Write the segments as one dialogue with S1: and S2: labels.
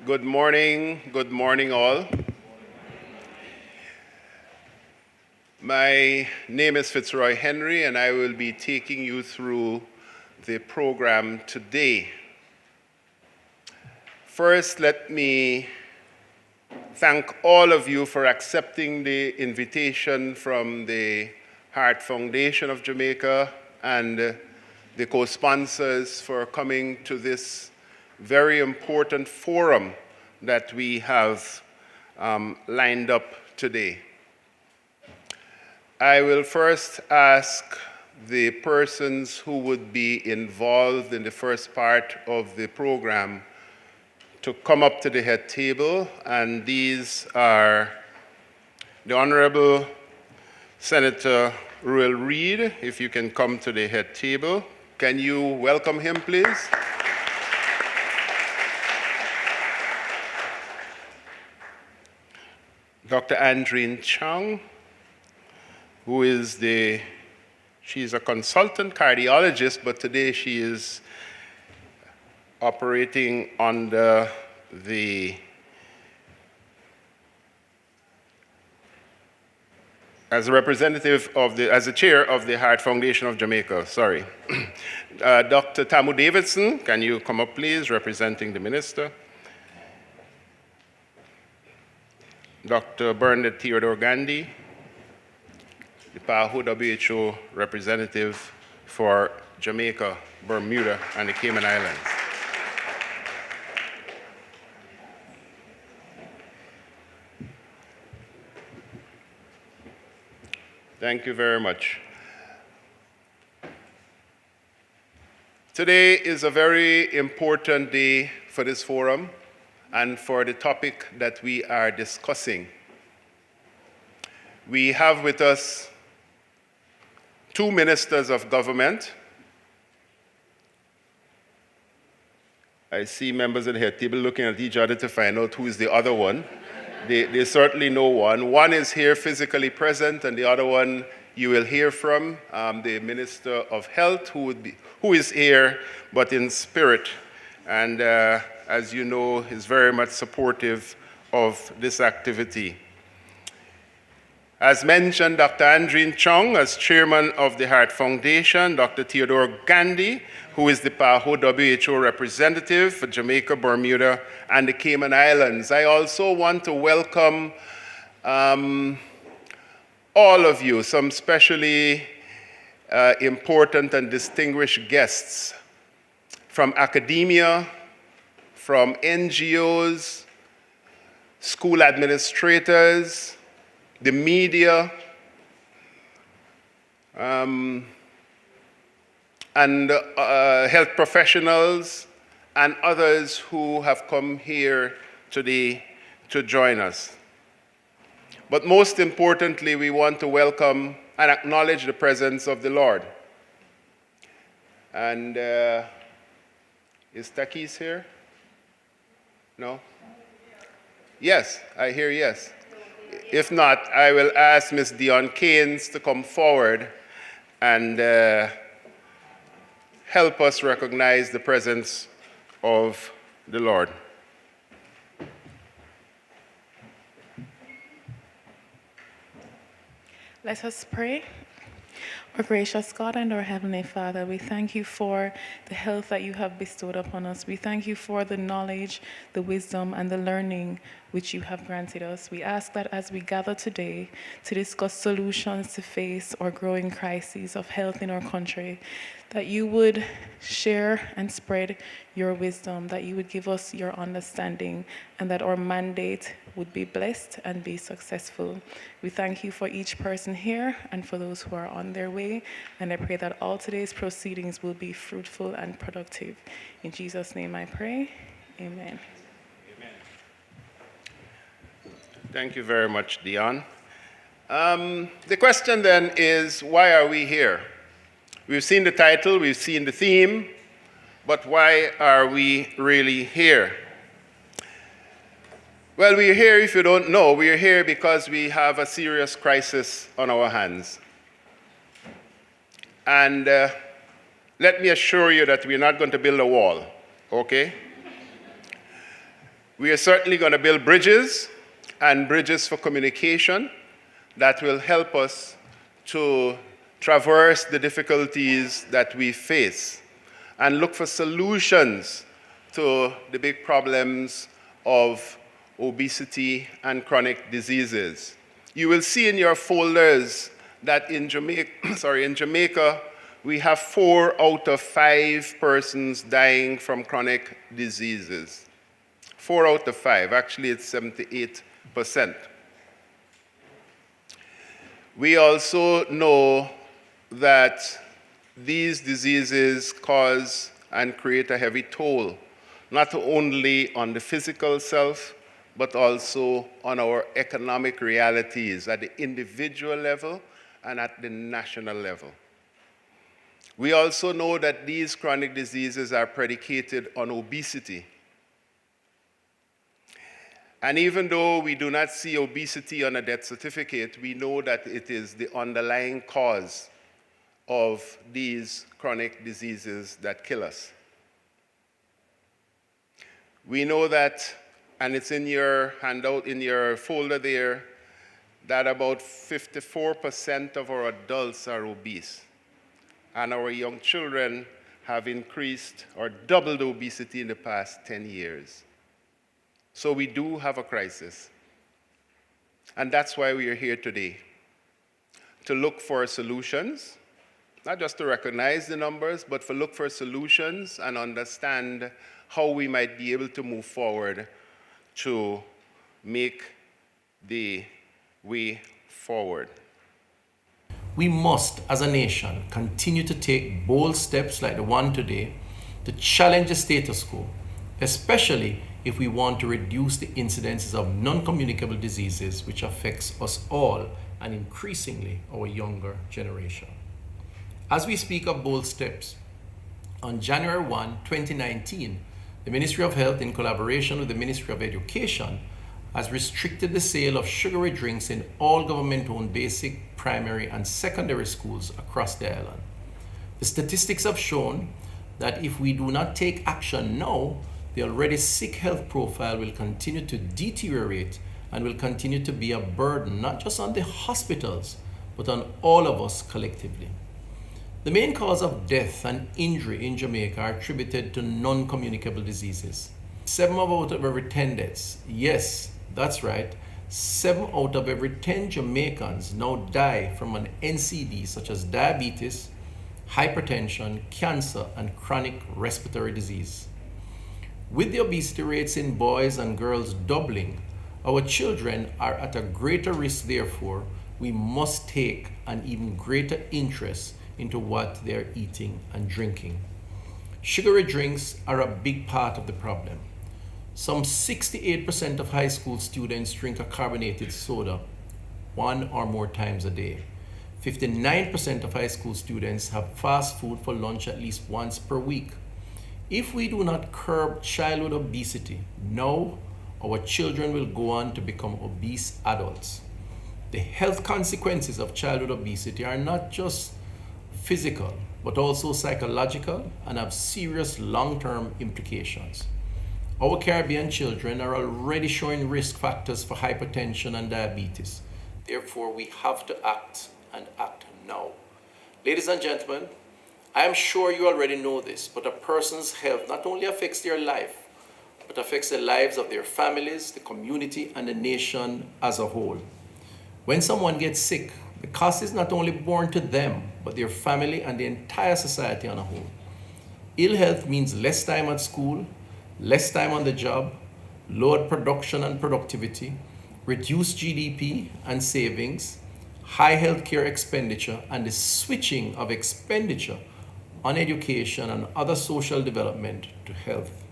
S1: Good morning all. My name is Fitzroy Henry and I will be taking you through the program today. First, let me thank all of you for accepting the invitation from the Heart Foundation of Jamaica and the co-sponsors for coming to this very important forum that we have lined up today. I will first ask the persons who would be involved in the first part of the program to come up to the head table, and these are the Honorable Senator Ruel Reid. If you can come to the head table. Can you welcome him, please? Dr. Andreen Chung, who is she's a consultant cardiologist, but today she is operating under as a representative as a chair of the Heart Foundation of Jamaica, sorry. Dr. Tamu Davidson, can you come up please, representing the minister? Dr. Bernard Theodore Gandhi, the PAHO WHO representative for Jamaica, Bermuda, and the Cayman Islands. Thank you very much. Today is a very important day for this forum and for the topic that we are discussing. We have with us two ministers of government. I see members of the head table looking at each other to find out who is the other one. They certainly know one. One is here physically present, and the other one you will hear from, the Minister of Health, who is here, but in spirit. And as you know, is very much supportive of this activity. As mentioned, Dr. Andreen Chung, as chairman of the Heart Foundation, Dr. Theodore Gandhi, who is the PAHO WHO representative for Jamaica, Bermuda, and the Cayman Islands. I also want to welcome all of you, some especially important and distinguished guests from academia, from NGOs, school administrators, the media, and health professionals, and others who have come here today to join us. But most importantly, we want to welcome and acknowledge the presence of the Lord. And is Takis here? No? Yes, I hear yes. If not, I will ask Ms. Dion Keynes to come forward and help us recognize the presence of the Lord.
S2: Let us pray. Our gracious God and our Heavenly Father, we thank you for the health that you have bestowed upon us. We thank you for the knowledge, the wisdom, and the learning which you have granted us. We ask that as we gather today to discuss solutions to face our growing crises of health in our country, that you would share and spread your wisdom, that you would give us your understanding, and that our mandate would be blessed and be successful. We thank you for each person here and for those who are on their way, and I pray that all today's proceedings will be fruitful and productive. In Jesus' name I pray, amen.
S1: Amen. Thank you very much, Dion. The question then is, why are we here? We've seen the title, we've seen the theme, but why are we really here? Well, we're here, if you don't know, we're here because we have a serious crisis on our hands. And let me assure you that we're not going to build a wall, okay? We are certainly going to build bridges and bridges for communication that will help us to traverse the difficulties that we face and look for solutions to the big problems of obesity and chronic diseases. You will see in your folders that in Jamaica, we have 4 out of 5 persons dying from chronic diseases. 4 out of 5, actually it's 78%. We also know that these diseases cause and create a heavy toll, not only on the physical self, but also on our economic realities at the individual level and at the national level. We also know that these chronic diseases are predicated on obesity. And even though we do not see obesity on a death certificate, we know that it is the underlying cause of these chronic diseases that kill us. We know that, and it's in your handout, in your folder there, that about 54% of our adults are obese. And our young children have increased or doubled obesity in the past 10 years. So we do have a crisis. And that's why we are here today, to look for solutions, not just to recognize the numbers, but to look for solutions and understand how we might be able to move forward to make the way forward.
S3: We must, as a nation, continue to take bold steps like the one today to challenge the status quo, especially if we want to reduce the incidences of non-communicable diseases which affects us all and increasingly our younger generation. As we speak of bold steps, on January 1, 2019, the Ministry of Health, in collaboration with the Ministry of Education, has restricted the sale of sugary drinks in all government-owned basic, primary, and secondary schools across the island. The statistics have shown that if we do not take action now, the already sick health profile will continue to deteriorate and will continue to be a burden not just on the hospitals, but on all of us collectively. The main cause of death and injury in Jamaica are attributed to non-communicable diseases. 7 out of every 10 deaths, yes, that's right, 7 out of every 10 Jamaicans now die from an NCD such as diabetes, hypertension, cancer, and chronic respiratory disease. With the obesity rates in boys and girls doubling, our children are at a greater risk. Therefore, we must take an even greater interest into what they're eating and drinking. Sugary drinks are a big part of the problem. Some 68% of high school students drink a carbonated soda 1 or more times a day. 59% of high school students have fast food for lunch at least once per week. If we do not curb childhood obesity, now our children will go on to become obese adults. The health consequences of childhood obesity are not just physical, but also psychological and have serious long-term implications. Our Caribbean children are already showing risk factors for hypertension and diabetes. Therefore, we have to act and act now. Ladies and gentlemen, I am sure you already know this, but a person's health not only affects their life, but affects the lives of their families, the community, and the nation as a whole. When someone gets sick, the cost is not only borne to them, but their family and the entire society on a whole. Ill health means less time at school, less time on the job, lowered production and productivity, reduced GDP and savings, high healthcare expenditure, and the switching of expenditure on education and other social development to health.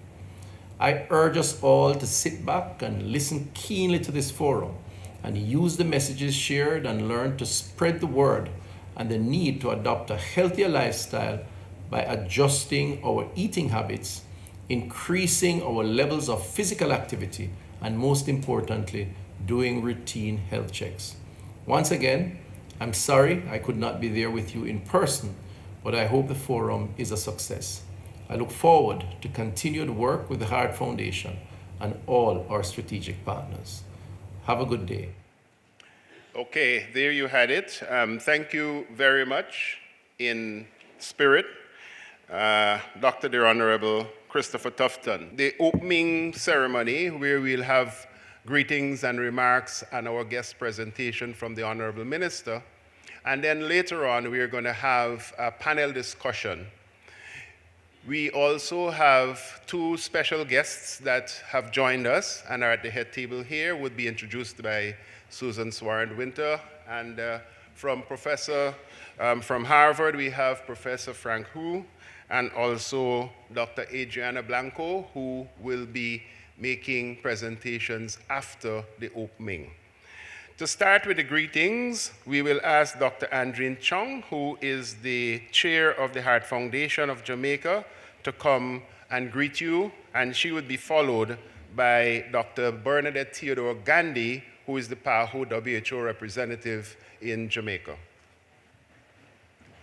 S3: I urge us all to sit back and listen keenly to this forum and use the messages shared and learn to spread the word and the need to adopt a healthier lifestyle by adjusting our eating habits, increasing our levels of physical activity, and most importantly, doing routine health checks. Once again, I'm sorry I could not be there with you in person, but I hope the forum is a success. I look forward to continued work with the Heart Foundation and all our strategic partners. Have a good day.
S1: Okay, there you had it. Thank you very much in spirit, Dr. the Honorable Christopher Tufton. The opening ceremony where we'll have greetings and remarks and our guest presentation from the Honorable Minister. And then later on, we're going to have a panel discussion. We also have two special guests that have joined us and are at the head table here, would be introduced by Susan Swarand-Winter. And from Harvard, we have Professor Frank Hu, and also Dr. Adriana Blanco, who will be making presentations after the opening. To start with the greetings, we will ask Dr. Andreen Chong, who is the chair of the Heart Foundation of Jamaica, to come and greet you, and she would be followed by Dr. Bernadette Theodore Gandhi, who is the PAHO WHO representative in Jamaica.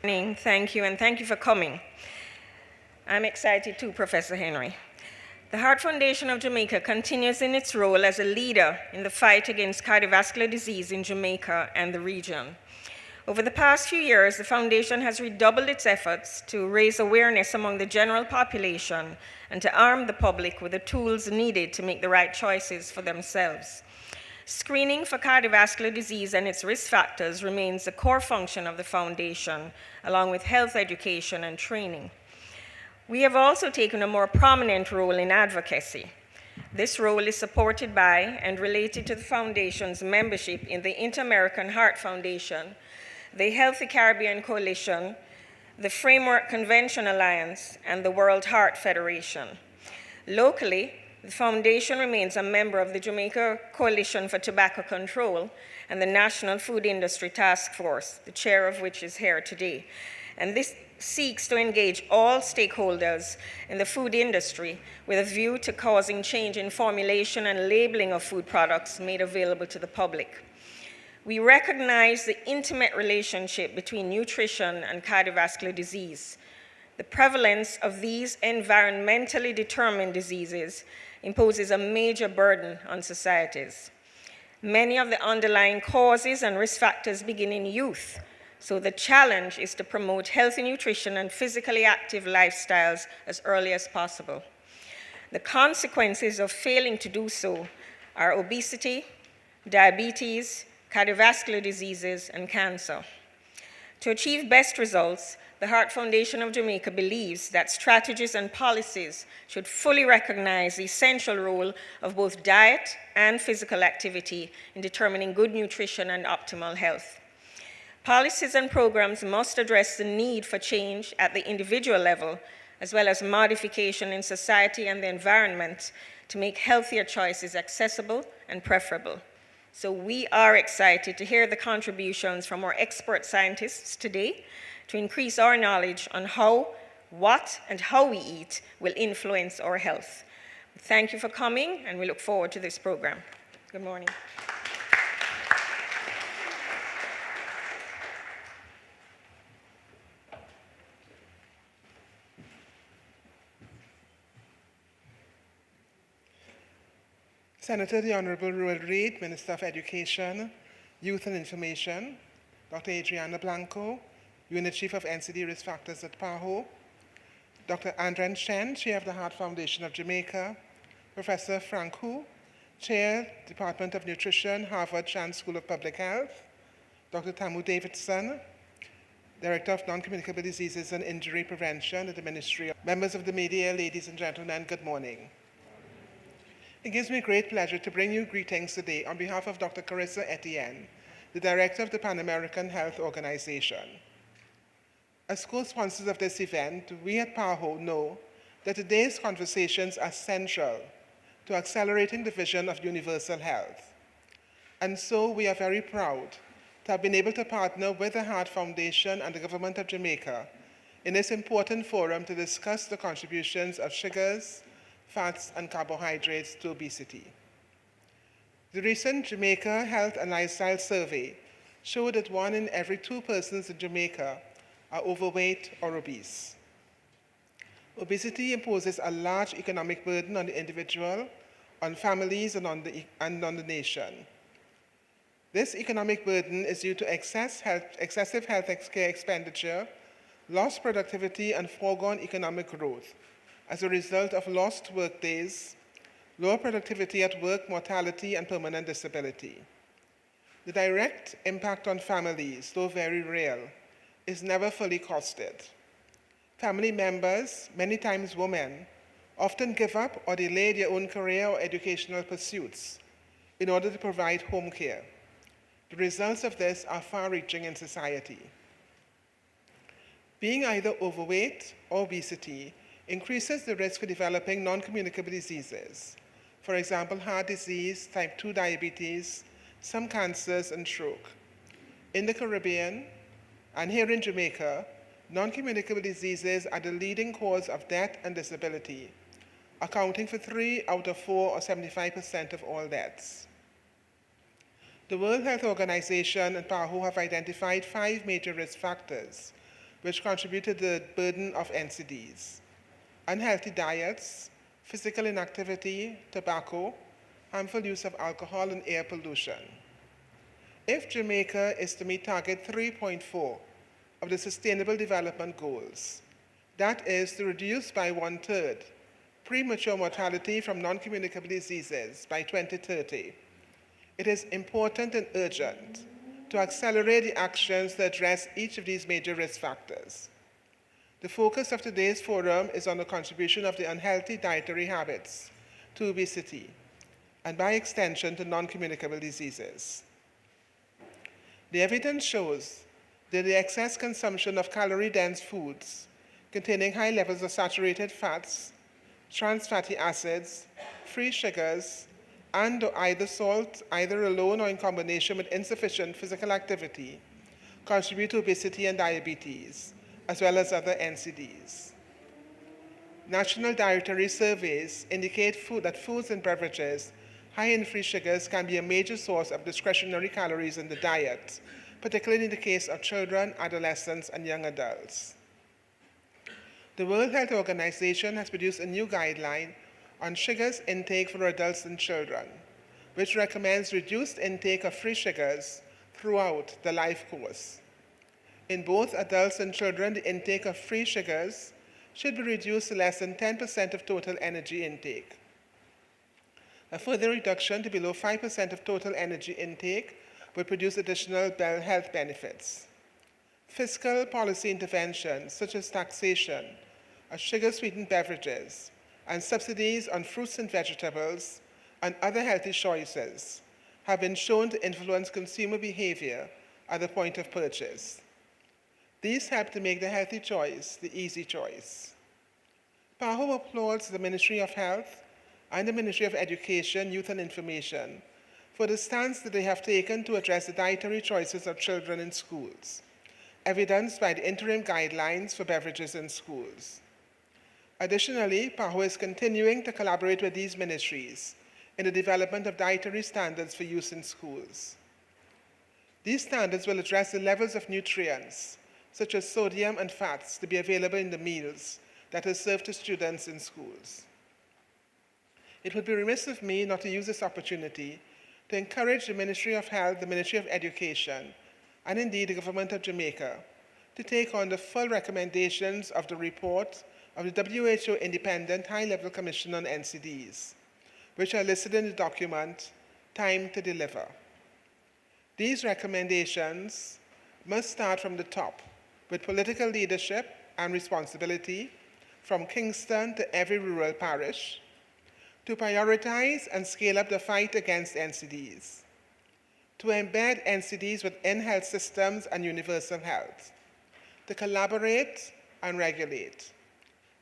S4: Good morning. Thank you, and thank you for coming. I'm excited too, Professor Henry. The Heart Foundation of Jamaica continues in its role as a leader in the fight against cardiovascular disease in Jamaica and the region. Over the past few years, the foundation has redoubled its efforts to raise awareness among the general population and to arm the public with the tools needed to make the right choices for themselves. Screening for cardiovascular disease and its risk factors remains a core function of the foundation, along with health education and training. We have also taken a more prominent role in advocacy. This role is supported by and related to the foundation's membership in the Inter-American Heart Foundation, the Healthy Caribbean Coalition, the Framework Convention Alliance, and the World Heart Federation. Locally, the foundation remains a member of the Jamaica Coalition for Tobacco Control and the National Food Industry Task Force, the chair of which is here today. And this seeks to engage all stakeholders in the food industry with a view to causing change in formulation and labeling of food products made available to the public. We recognize the intimate relationship between nutrition and cardiovascular disease. The prevalence of these environmentally determined diseases imposes a major burden on societies. Many of the underlying causes and risk factors begin in youth, so the challenge is to promote healthy nutrition and physically active lifestyles as early as possible. The consequences of failing to do so are obesity, diabetes, cardiovascular diseases, and cancer. To achieve best results, the Heart Foundation of Jamaica believes that strategies and policies should fully recognize the essential role of both diet and physical activity in determining good nutrition and optimal health. Policies and programs must address the need for change at the individual level, as well as modification in society and the environment to make healthier choices accessible and preferable. So we are excited to hear the contributions from our expert scientists today to increase our knowledge on how, what, and how we eat will influence our health. Thank you for coming, and we look forward to this program. Good morning.
S5: Senator the Honorable Roel Reid, Minister of Education, Youth and Information, Dr. Adriana Blanco, Unit Chief of NCD Risk Factors at PAHO, Dr. Andreen Chen, Chair of the Heart Foundation of Jamaica, Professor Frank Hu, Chair, Department of Nutrition, Harvard Chan School of Public Health, Dr. Tamu Davidson, Director of Non-Communicable Diseases and Injury Prevention at the Ministry of Members of the media, ladies and gentlemen, good morning. It gives me great pleasure to bring you greetings today on behalf of Dr. Carissa Etienne, the Director of the Pan American Health Organization. As co-sponsors of this event, we at PAHO know that today's conversations are central to accelerating the vision of universal health. And so we are very proud to have been able to partner with the Heart Foundation and the Government of Jamaica in this important forum to discuss the contributions of sugars, fats, and carbohydrates to obesity. The recent Jamaica Health and Lifestyle Survey showed that 1 in every 2 persons in Jamaica are overweight or obese. Obesity imposes a large economic burden on the individual, on families and on the nation. This economic burden is due to excessive health care expenditure, lost productivity, and foregone economic growth as a result of lost workdays, lower productivity at work, mortality, and permanent disability. The direct impact on families, though very real, is never fully costed. Family members, many times women, often give up or delay their own career or educational pursuits in order to provide home care. The results of this are far-reaching in society. Being either overweight or obesity increases the risk for developing non-communicable diseases, for example, heart disease, type 2 diabetes, some cancers, and stroke. In the Caribbean and here in Jamaica, non-communicable diseases are the leading cause of death and disability, accounting for 3 out of 4 or 75% of all deaths. The World Health Organization and PAHO have identified 5 major risk factors which contribute to the burden of NCDs: unhealthy diets, physical inactivity, tobacco, harmful use of alcohol, and air pollution. If Jamaica is to meet target 3.4 of the Sustainable Development Goals, that is to reduce by 1/3 premature mortality from non-communicable diseases by 2030, it is important and urgent to accelerate the actions to address each of these major risk factors. The focus of today's forum is on the contribution of the unhealthy dietary habits to obesity, and by extension to non-communicable diseases. The evidence shows that the excess consumption of calorie-dense foods containing high levels of saturated fats, trans fatty acids, free sugars, and either salt, either alone or in combination with insufficient physical activity, contribute to obesity and diabetes, as well as other NCDs. National dietary surveys indicate that foods and beverages high in free sugars can be a major source of discretionary calories in the diet, particularly in the case of children, adolescents, and young adults. The World Health Organization has produced a new guideline on sugars intake for adults and children, which recommends reduced intake of free sugars throughout the life course. In both adults and children, the intake of free sugars should be reduced to less than 10% of total energy intake. A further reduction to below 5% of total energy intake would produce additional health benefits. Fiscal policy interventions, such as taxation of sugar-sweetened beverages and subsidies on fruits and vegetables and other healthy choices, have been shown to influence consumer behavior at the point of purchase. These help to make the healthy choice the easy choice. PAHO applauds the Ministry of Health and the Ministry of Education, Youth and Information for the stance that they have taken to address the dietary choices of children in schools, evidenced by the interim guidelines for beverages in schools. Additionally, PAHO is continuing to collaborate with these ministries in the development of dietary standards for use in schools. These standards will address the levels of nutrients, such as sodium and fats, to be available in the meals that are served to students in schools. It would be remiss of me not to use this opportunity to encourage the Ministry of Health, the Ministry of Education, and indeed the Government of Jamaica to take on the full recommendations of the report of the WHO Independent High-Level Commission on NCDs, which are listed in the document, Time to Deliver. These recommendations must start from the top, with political leadership and responsibility from Kingston to every rural parish, to prioritize and scale up the fight against NCDs, to embed NCDs within health systems and universal health, to collaborate and regulate,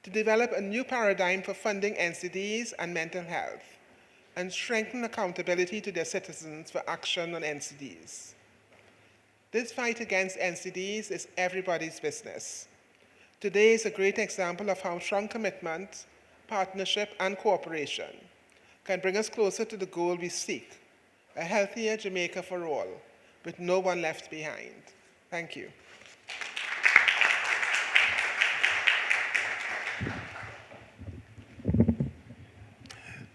S5: to develop a new paradigm for funding NCDs and mental health, and strengthen accountability to their citizens for action on NCDs. This fight against NCDs is everybody's business. Today is a great example of how strong commitment, partnership, and cooperation can bring us closer to the goal we seek, a healthier Jamaica for all, with no one left behind. Thank you.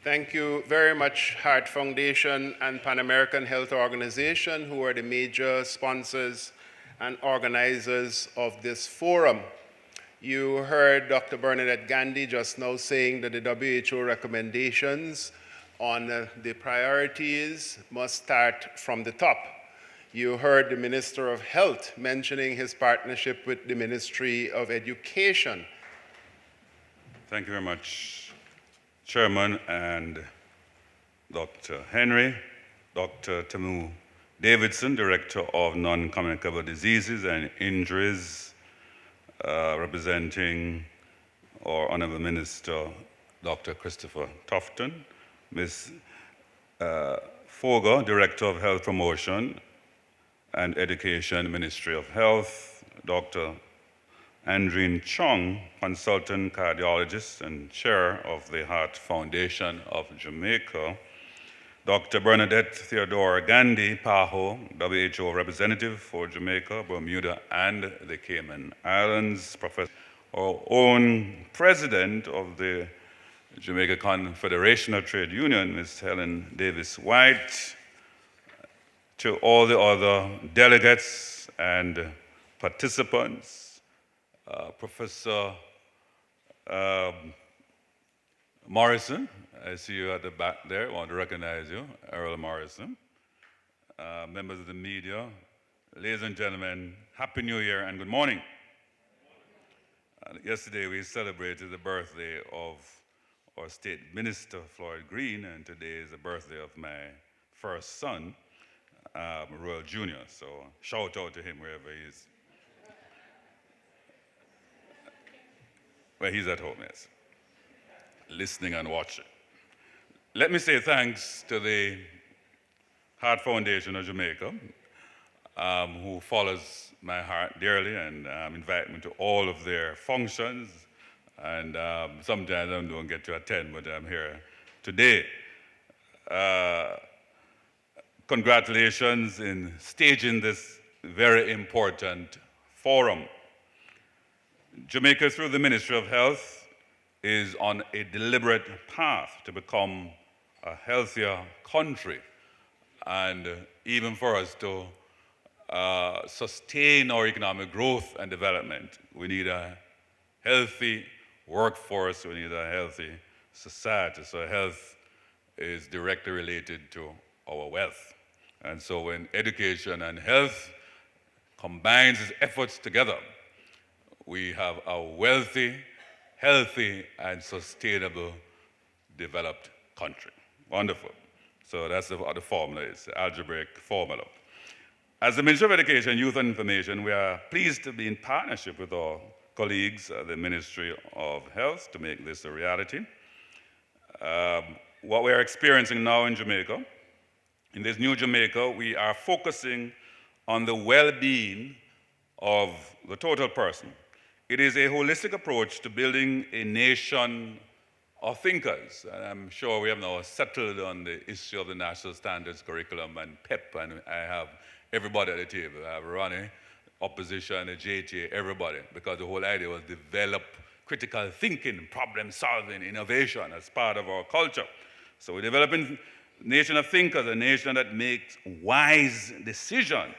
S1: Thank you very much, Heart Foundation and Pan American Health Organization, who are the major sponsors and organizers of this forum. You heard Dr. Bernadette Gandhi just now saying that the WHO recommendations on the priorities must start from the top. You heard the Minister of Health mentioning his partnership with the Ministry of Education.
S6: Thank you very much, Chairman and Dr. Henry, Dr. Tamu Davidson, Director of Non-Communicable Diseases and Injuries, representing our Honorable Minister, Dr. Christopher Tufton, Ms. Foga, Director of Health Promotion and Education, Ministry of Health, Dr. Andreen Chong, Consultant Cardiologist and Chair of the Heart Foundation of Jamaica, Dr. Bernadette Theodore Gandhi, PAHO, WHO Representative for Jamaica, Bermuda, and the Cayman Islands, Professor, our own President of the Jamaica Confederation of Trade Union, Ms. Helen Davis White, to all the other delegates and participants, Professor Morrison, I see you at the back there, I want to recognize you, Errol Morrison, members of the media, ladies and gentlemen, Happy New Year and good morning. Yesterday we celebrated the birthday of our State Minister, Floyd Green, and today is the birthday of my first son, Royal Jr., so shout out to him wherever he is. Well, he's at home, yes, listening and watching. Let me say thanks to the Heart Foundation of Jamaica, who follows my heart dearly and invite me to all of their functions. And sometimes I don't get to attend, but I'm here today. Congratulations in staging this very important forum. Jamaica, through the Ministry of Health, is on a deliberate path to become a healthier country. And even for us to sustain our economic growth and development, we need a healthy workforce, we need a healthy society. So health is directly related to our wealth. And so when education and health combines its efforts together, we have a wealthy, healthy, and sustainable developed country. Wonderful. So that's what the formula is, the algebraic formula. As the Ministry of Education, Youth and Information, we are pleased to be in partnership with our colleagues at the Ministry of Health to make this a reality. What we are experiencing now in Jamaica, in this new Jamaica, we are focusing on the well-being of the total person. It is a holistic approach to building a nation of thinkers. And I'm sure we have now settled on the issue of the National Standards Curriculum and PEP, and I have everybody at the table. I have Ronnie, opposition, the JTA, everybody, because the whole idea was develop critical thinking, problem solving, innovation as part of our culture. So we're developing a nation of thinkers, a nation that makes wise decisions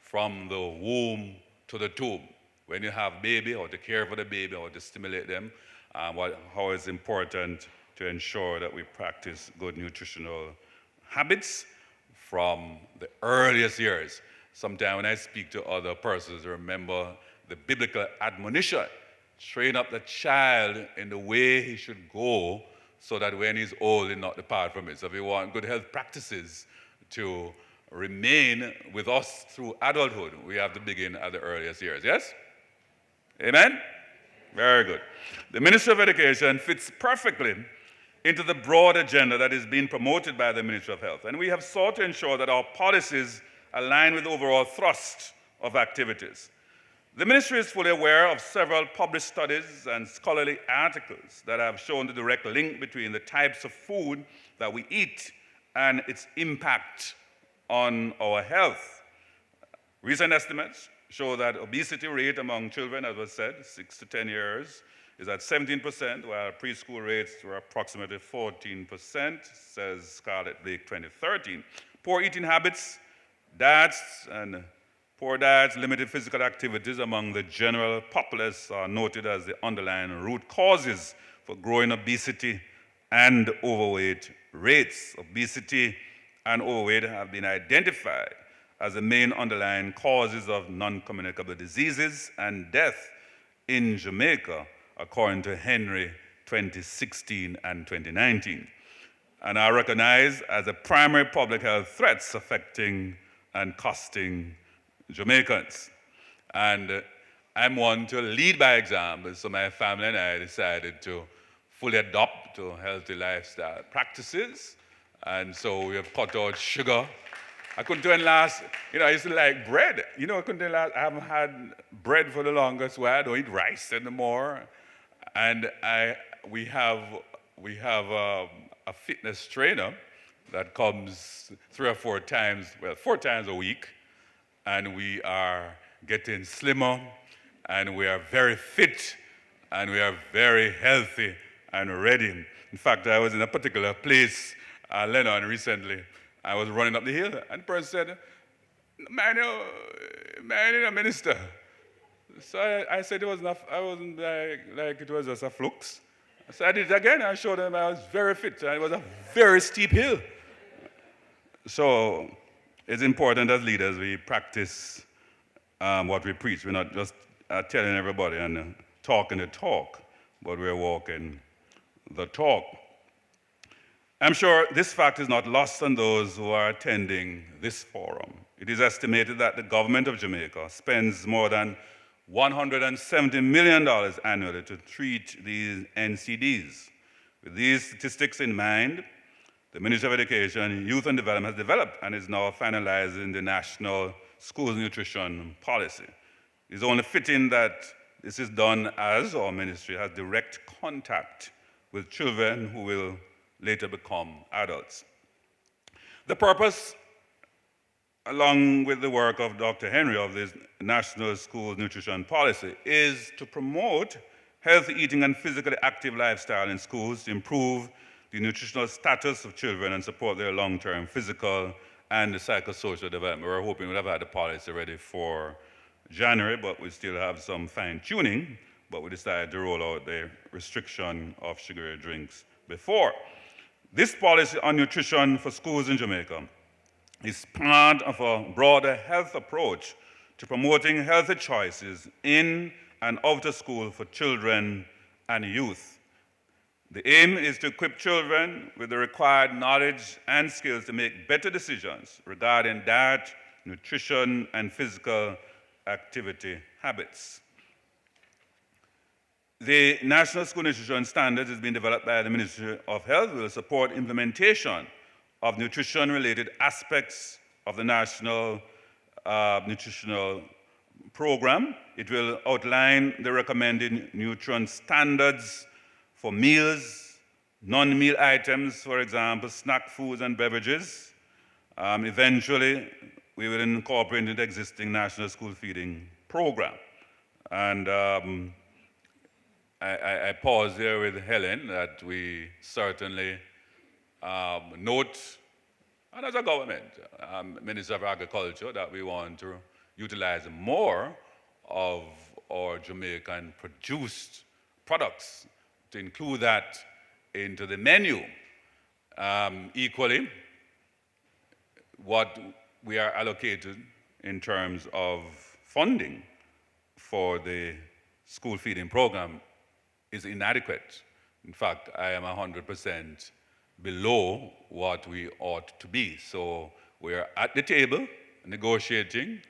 S6: from the womb to the tomb. When you have baby, or to care for the baby, or to stimulate them, how it's important to ensure that we practice good nutritional habits from the earliest years. Sometimes when I speak to other persons, remember the biblical admonition, train up the child in the way he should go so that when he's old, he'll not depart from it. So if we want good health practices to remain with us through adulthood, we have to begin at the earliest years, yes? Amen? Very good. The Ministry of Education fits perfectly into the broad agenda that is being promoted by the Ministry of Health. And we have sought to ensure that our policies align with the overall thrust of activities. The ministry is fully aware of several published studies and scholarly articles that have shown the direct link between the types of food that we eat and its impact on our health. Recent estimates show that obesity rate among children, as was said, 6 to 10 years, is at 17%, while preschool rates were approximately 14%, says Scarlett Blake 2013. Poor eating habits, diets, and poor diets, limited physical activities among the general populace are noted as the underlying root causes for growing obesity and overweight rates. Obesity and overweight have been identified as the main underlying causes of non-communicable diseases and death in Jamaica, according to Henry 2016 and 2019, and are recognized as the primary public health threats affecting and costing Jamaicans. And I'm one to lead by example, so my family and I decided to fully adopt to healthy lifestyle practices, and so we have cut out sugar. I couldn't do it last, I used to like bread. I couldn't do it last, I haven't had bread for the longest while. I don't eat rice anymore. And we have a fitness trainer that comes 3 or 4 times, 4 times a week. And we are getting slimmer, and we are very fit, and we are very healthy and ready. In fact, I was in a particular place, Lennon, recently. I was running up the hill, and the person said, man, minister. So I said it was not, I wasn't like it was just a flux. So I did it again. I showed them I was very fit, and it was a very steep hill. So it's important as leaders we practice what we preach. We're not just telling everybody and talking the talk, but we're walking the talk. I'm sure this fact is not lost on those who are attending this forum. It is estimated that the government of Jamaica spends more than $170 million annually to treat these NCDs. With these statistics in mind, the Ministry of Education, Youth and Development has developed and is now finalizing the National Schools Nutrition Policy. It is only fitting that this is done as our ministry has direct contact with children who will later become adults. The purpose, along with the work of Dr. Henry of this National School Nutrition Policy, is to promote healthy eating and physically active lifestyle in schools to improve the nutritional status of children and support their long-term physical and psychosocial development. We're hoping we'll have had the policy ready for January, but we still have some fine-tuning, but we decided to roll out the restriction of sugary drinks before. This policy on nutrition for schools in Jamaica is part of a broader health approach to promoting healthy choices in and out of school for children and youth. The aim is to equip children with the required knowledge and skills to make better decisions regarding diet, nutrition, and physical activity habits. The National School Nutrition Standards is being developed by the Ministry of Health. Will support implementation of nutrition-related aspects of the National Nutritional Program. It will outline the recommended nutrient standards for meals, non-meal items, for example, snack foods and beverages. Eventually, we will incorporate into the existing National School Feeding Program. And I pause here with Helen that we certainly note, and as a government, Minister of Agriculture, that we want to utilize more of our Jamaican produced products, to include that into the menu. Equally, what we are allocated in terms of funding for the school feeding program is inadequate. In fact, I am 100% below what we ought to be. So we are at the table negotiating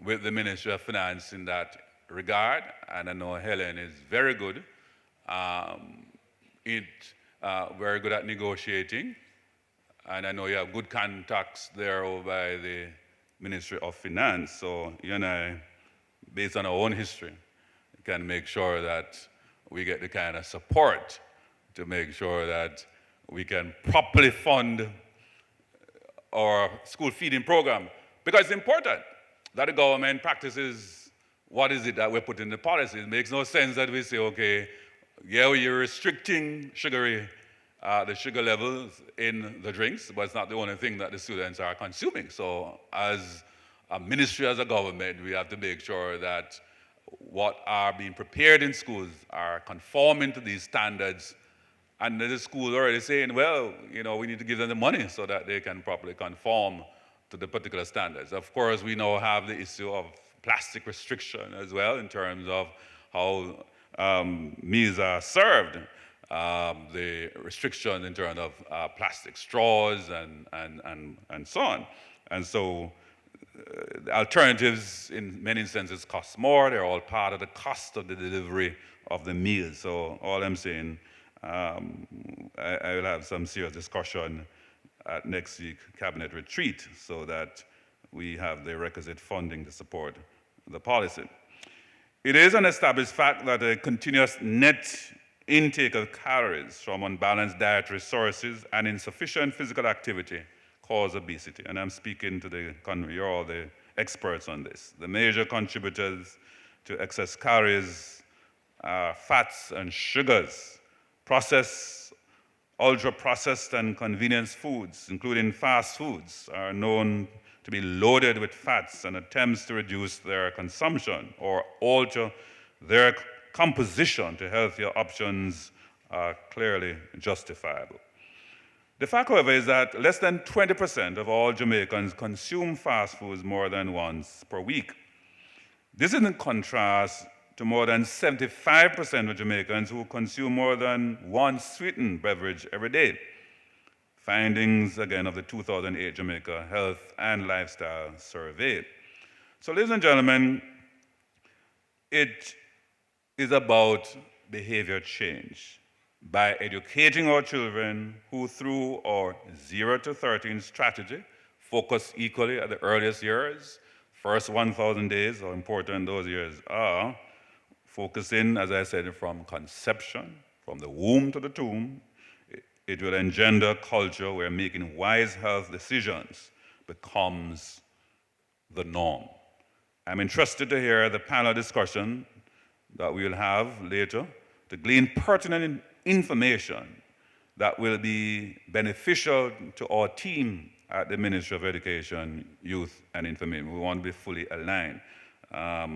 S6: with the Ministry of Finance in that regard, and I know Helen is very good very good at negotiating, and I know you have good contacts there over by the Ministry of Finance, so you and I, based on our own history, can make sure that we get the kind of support to make sure that we can properly fund our school feeding program. Because it's important that the government practices what is it that we put in the policy. It makes no sense that we say, okay, yeah, you're restricting the sugar levels in the drinks, but it's not the only thing that the students are consuming. So as a ministry, as a government, we have to make sure that what are being prepared in schools are conforming to these standards. And the school already saying, well, we need to give them the money so that they can properly conform to the particular standards. Of course, we now have the issue of plastic restriction as well in terms of how meals are served. The restriction in terms of plastic straws and so on. And so the alternatives in many instances cost more. They're all part of the cost of the delivery of the meal. So all I'm saying, I will have some serious discussion at next week's cabinet retreat so that we have the requisite funding to support the policy. It is an established fact that a continuous net intake of calories from unbalanced dietary sources and insufficient physical activity cause obesity. And I'm speaking to you're all the experts on this. The major contributors to excess calories are fats and sugars, processed, ultra-processed and convenience foods, including fast foods, are known to be loaded with fats, and attempts to reduce their consumption or alter their composition to healthier options are clearly justifiable. The fact, however, is that less than 20% of all Jamaicans consume fast foods more than once per week. This is in contrast to more than 75% of Jamaicans who consume more than one sweetened beverage every day. Findings, again, of the 2008 Jamaica Health and Lifestyle Survey. So, ladies and gentlemen, it is about behavior change by educating our children who, through our 0 to 13 strategy, focus equally at the earliest years. First 1,000 days, how important those years are, focusing, as I said, from conception, from the womb to the tomb. It will engender a culture where making wise health decisions becomes the norm. I'm interested to hear the panel discussion that we'll have later to glean pertinent information that will be beneficial to our team at the Ministry of Education, Youth and Information. We want to be fully aligned. I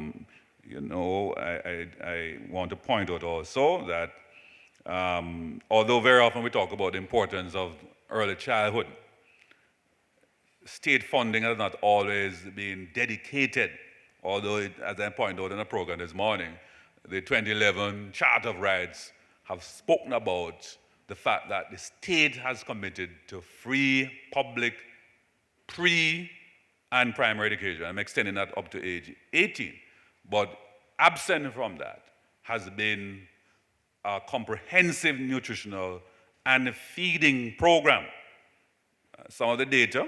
S6: want to point out also that although very often we talk about the importance of early childhood, state funding has not always been dedicated, although, as I pointed out in the program this morning, the 2011 Charter of Rights have spoken about the fact that the state has committed to free public pre- and primary education. I'm extending that up to age 18. But absent from that has been a comprehensive nutritional and feeding program. Some of the data,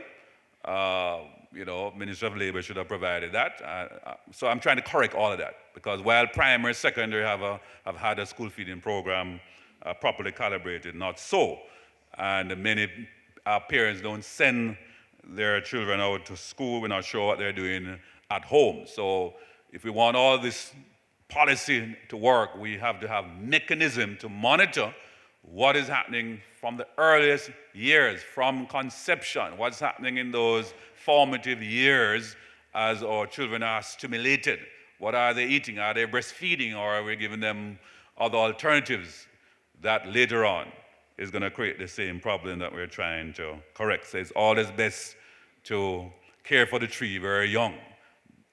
S6: Ministry of Labor should have provided that. So I'm trying to correct all of that, because while primary, secondary have had a school feeding program properly calibrated, not so. And many parents don't send their children out to school. We're not sure what they're doing at home. So if we want all this policy to work, we have to have mechanism to monitor what is happening from the earliest years, from conception, what's happening in those formative years as our children are stimulated. What are they eating? Are they breastfeeding, or are we giving them other alternatives that later on is going to create the same problem that we're trying to correct? So it's always best to care for the tree very young.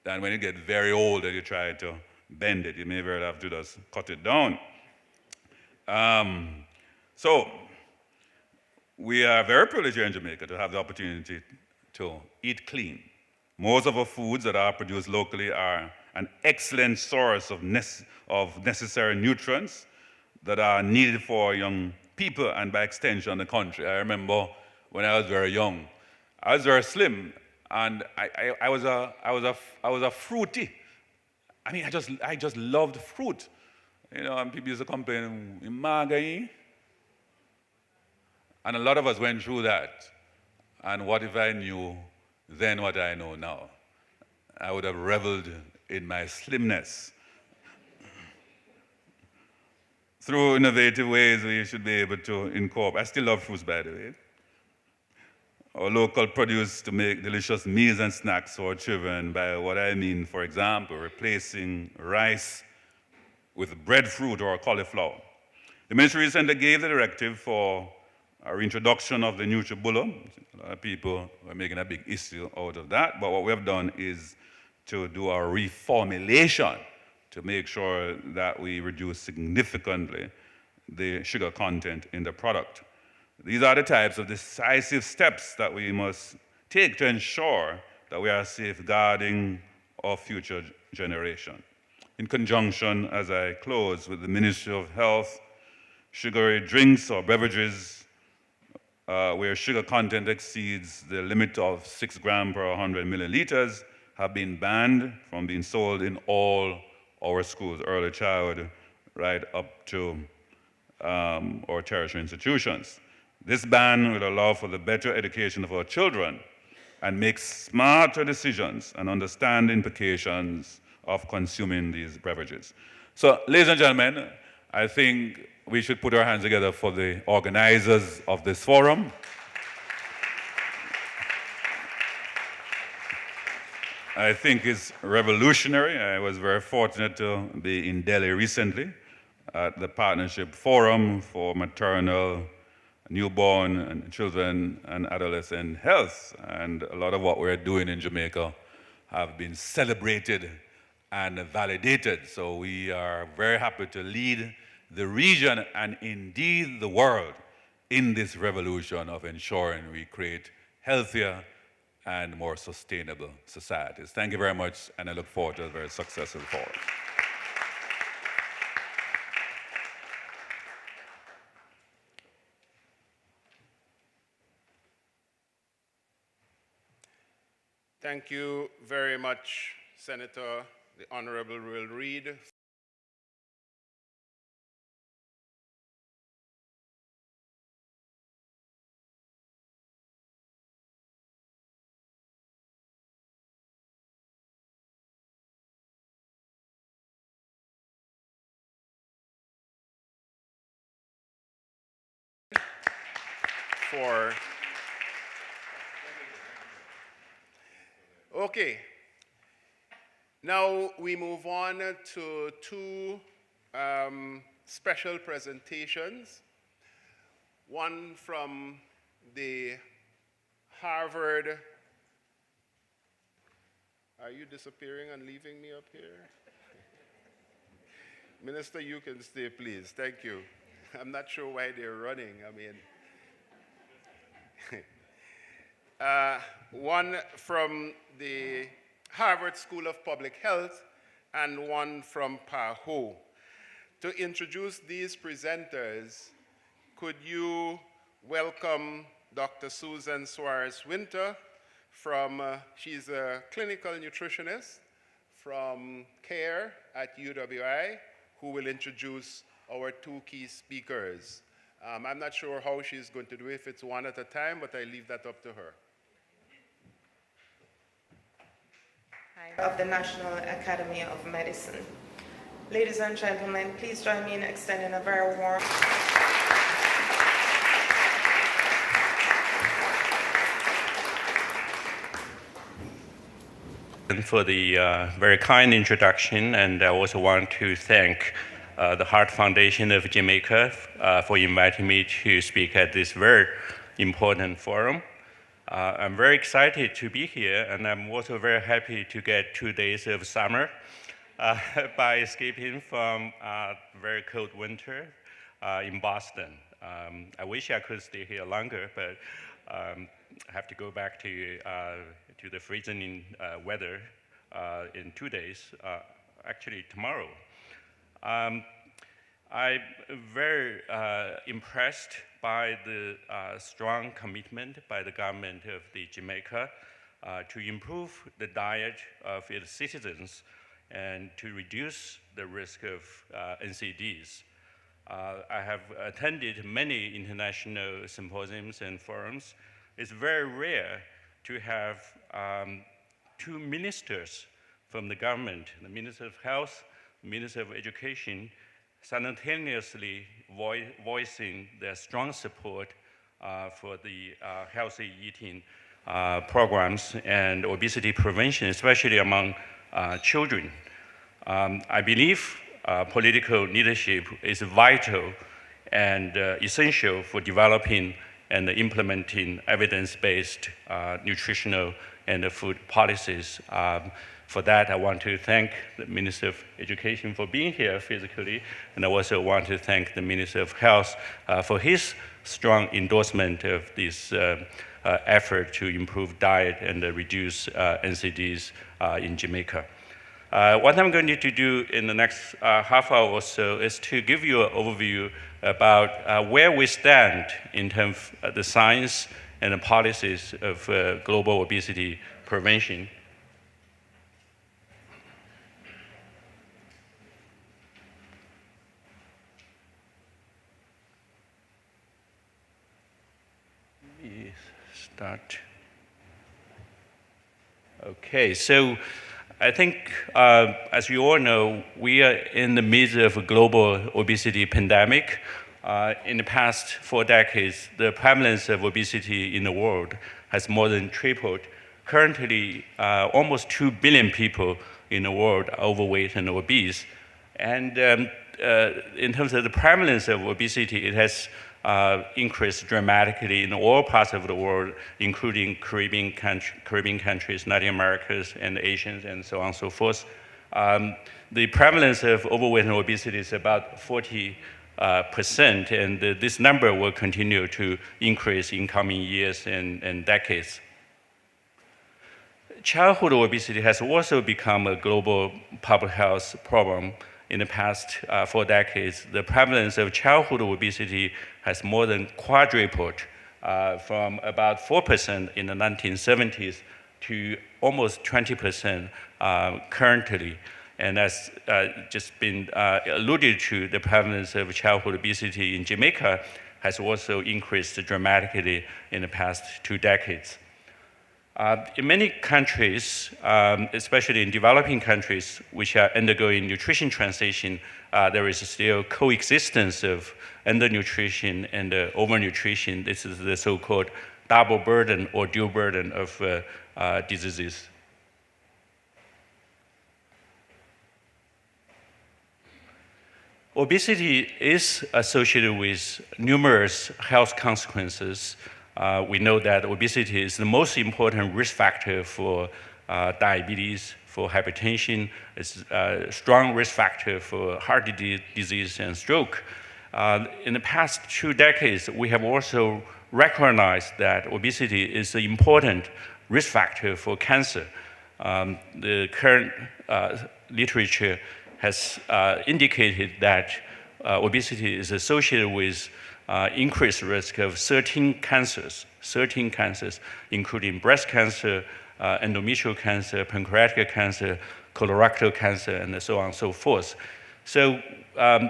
S6: And when you get very old and you try to bend it, you may very have to just cut it down. So we are very privileged here in Jamaica to have the opportunity to eat clean. Most of our foods that are produced locally are an excellent source of necessary nutrients that are needed for young people and by extension the country. I remember when I was very young, I was very slim, and I was a fruity. I mean, I just loved fruit. And people used to complain, "Magai." And a lot of us went through that. And what if I knew then what I know now? I would have reveled in my slimness. through innovative ways we should be able to incorporate. I still love fruits, by the way. Our local produce to make delicious meals and snacks for our children, by what I mean, for example, replacing rice with breadfruit or cauliflower. The ministry recently gave the directive for our introduction of the NutriBullet. A lot of people are making a big issue out of that, but what we have done is to do our reformulation to make sure that we reduce significantly the sugar content in the product. These are the types of decisive steps that we must take to ensure that we are safeguarding our future generation. In conjunction, as I close, with the Ministry of Health, sugary drinks or beverages where sugar content exceeds the limit of 6 grams per 100 milliliters have been banned from being sold in all our schools, early childhood, right up to our tertiary institutions. This ban will allow for the better education of our children and make smarter decisions and understand the implications of consuming these beverages. So, ladies and gentlemen, I think we should put our hands together for the organizers of this forum. I think it's revolutionary. I was very fortunate to be in Delhi recently at the Partnership Forum for Maternal, Newborn, and Children and Adolescent Health. And a lot of what we're doing in Jamaica have been celebrated and validated. So we are very happy to lead the region and indeed the world in this revolution of ensuring we create healthier and more sustainable societies. Thank you very much, and I look forward to a very successful forum.
S1: Thank you very much, Senator, the Honorable Will Reid. Okay, now we move on to two special presentations. One from the Harvard. Are you disappearing and leaving me up here? Minister, you can stay, please. Thank you. I'm not sure why they're running. I mean, one from the Harvard School of Public Health and one from PAHO. To introduce these presenters, could you welcome Dr. Susan Suarez-Winter from, she's a clinical nutritionist from CARE at UWI, who will introduce our two key speakers. I'm not sure how she's going to do it, if it's one at a time, but I leave that up to her.
S7: Of the National Academy of Medicine. Ladies and gentlemen, please join me in extending a very warm
S8: for the very kind introduction, and I also want to thank the Heart Foundation of Jamaica for inviting me to speak at this very important forum. I'm very excited to be here, and I'm also very happy to get 2 days of summer by escaping from very cold winter in Boston. I wish I could stay here longer, but I have to go back to the freezing weather in 2 days, actually tomorrow. I'm very impressed by the strong commitment by the government of the Jamaica to improve the diet of its citizens and to reduce the risk of NCDs. I have attended many international symposiums and forums. It's very rare to have two ministers from the government, the Minister of Health, Minister of Education, simultaneously voicing their strong support for the healthy eating programs and obesity prevention, especially among children. I believe political leadership is vital and essential for developing and implementing evidence-based nutritional and food policies. For that, I want to thank the Minister of Education for being here physically, and I also want to thank the Minister of Health for his strong endorsement of this effort to improve diet and reduce NCDs in Jamaica. What I'm going to do in the next half hour or so is to give you an overview about where we stand in terms of the science and the policies of global obesity prevention. Let me start. Okay, so I think, as you all know, we are in the midst of a global obesity pandemic. In the past 4 decades, the prevalence of obesity in the world has more than tripled. Currently, almost 2 billion people in the world are overweight and obese. And in terms of the prevalence of obesity, it has increased dramatically in all parts of the world, including Caribbean countries, Latin Americas, and Asians, and so on and so forth. The prevalence of overweight and obesity is about 40%, and this number will continue to increase in coming years and decades. Childhood obesity has also become a global public health problem. In the past 4 decades, the prevalence of childhood obesity has more than quadrupled from about 4% in the 1970s to almost 20% currently. And as just been alluded to, the prevalence of childhood obesity in Jamaica has also increased dramatically in the past 2 decades. In many countries, especially in developing countries which are undergoing nutrition transition, there is still coexistence of undernutrition and overnutrition. This is the so-called double burden or dual burden of diseases. Obesity is associated with numerous health consequences. We know that obesity is the most important risk factor for diabetes, for hypertension. It's a strong risk factor for heart disease and stroke. In the past 2 decades, we have also recognized that obesity is an important risk factor for cancer. The current literature has indicated that obesity is associated with increased risk of 13 cancers, including breast cancer, endometrial cancer, pancreatic cancer, colorectal cancer, and so on and so forth. So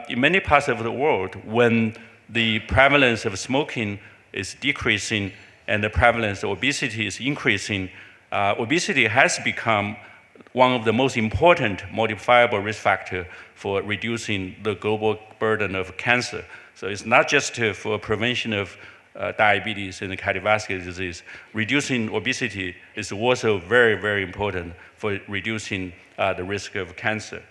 S8: in many parts of the world, when the prevalence of smoking is decreasing and the prevalence of obesity is increasing, obesity has become one of the most important modifiable risk factors for reducing the global burden of cancer. So it's not just for prevention of diabetes and cardiovascular disease. Reducing obesity is also very, very important for reducing the risk of cancer.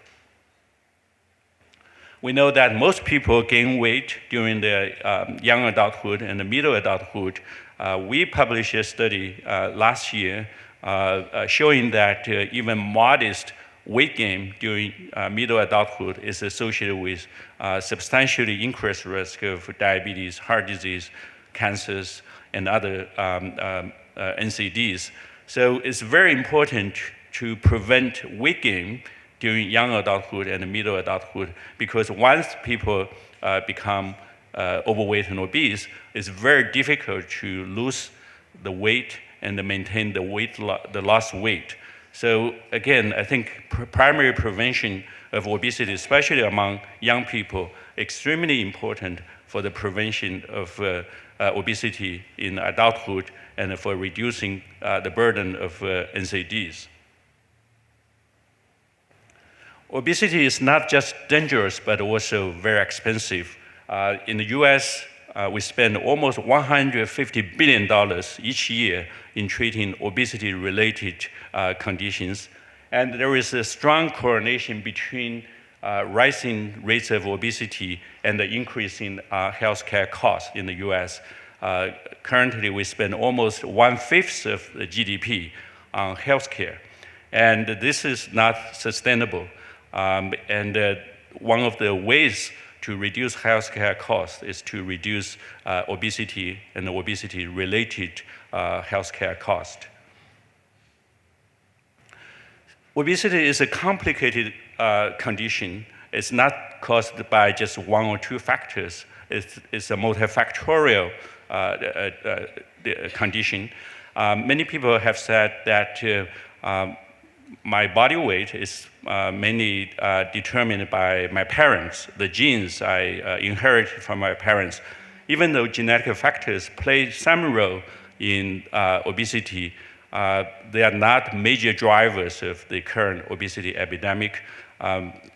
S8: We know that most people gain weight during their young adulthood and the middle adulthood. We published a study last year showing that even modest weight gain during middle adulthood is associated with substantially increased risk of diabetes, heart disease, cancers, and other NCDs. So it's very important to prevent weight gain during young adulthood and middle adulthood, because once people become overweight and obese, it's very difficult to lose the weight and maintain the lost weight. So again, I think primary prevention of obesity, especially among young people, extremely important for the prevention of obesity in adulthood and for reducing the burden of NCDs. obesity is not just dangerous, but also very expensive. In the US, we spend almost $150 billion each year in treating obesity-related conditions. And there is a strong correlation between rising rates of obesity and the increase in healthcare costs in the US. Currently, we spend almost 1/5 of the GDP on healthcare. And this is not sustainable. One of the ways to reduce healthcare costs is to reduce obesity and obesity-related healthcare costs. Obesity is a complicated condition. It's not caused by just one or two factors. It's a multifactorial condition. Many people have said that my body weight is mainly determined by my parents, the genes I inherited from my parents. Even though genetic factors play some role in obesity, they are not major drivers of the current obesity epidemic.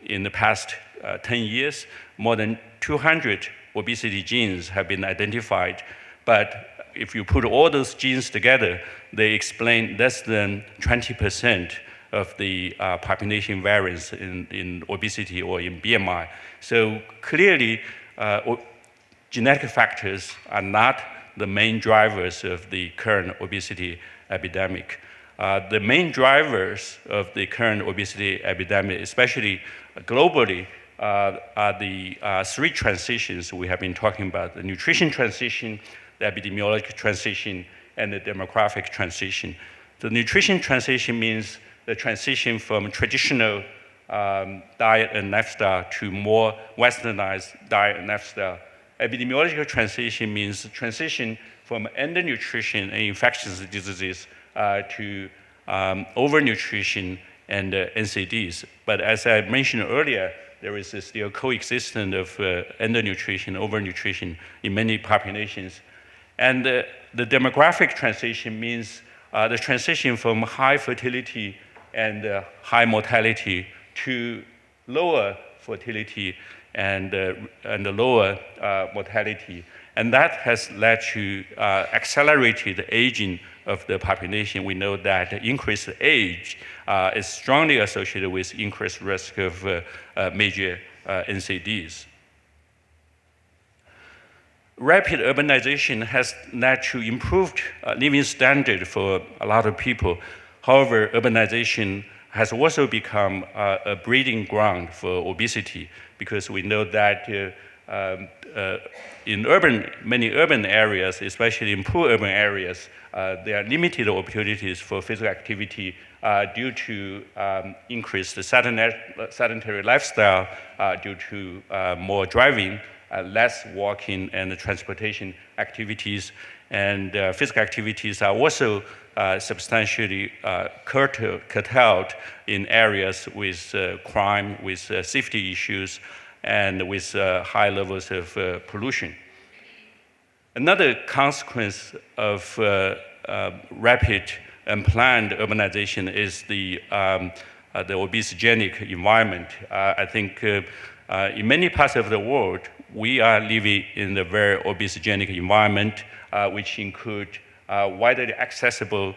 S8: In the past 10 years, more than 200 obesity genes have been identified, but if you put all those genes together, they explain less than 20% of the population variance in obesity or in BMI. So clearly, genetic factors are not the main drivers of the current obesity epidemic. The main drivers of the current obesity epidemic, especially globally, are the three transitions we have been talking about: the nutrition transition, the epidemiological transition, and the demographic transition. The nutrition transition means the transition from traditional diet and lifestyle to more westernized diet and lifestyle. Epidemiological transition means the transition from undernutrition and infectious diseases to overnutrition and NCDs. But as I mentioned earlier, there is still coexistence of undernutrition, overnutrition in many populations. And the demographic transition means the transition from high fertility and high mortality to lower fertility and lower mortality. And that has led to accelerated aging of the population. We know that increased age is strongly associated with increased risk of major NCDs. Rapid urbanization has led to improved living standard for a lot of people. However, urbanization has also become a breeding ground for obesity, because we know that in many urban areas, especially in poor urban areas, there are limited opportunities for physical activity due to increased sedentary lifestyle, due to more driving, less walking and transportation activities, and physical activities are also substantially curtailed in areas with crime, with safety issues, and with high levels of pollution. Another consequence of rapid and planned urbanization is the obesogenic environment. I think in many parts of the world, we are living in a very obesogenic environment, which include widely accessible,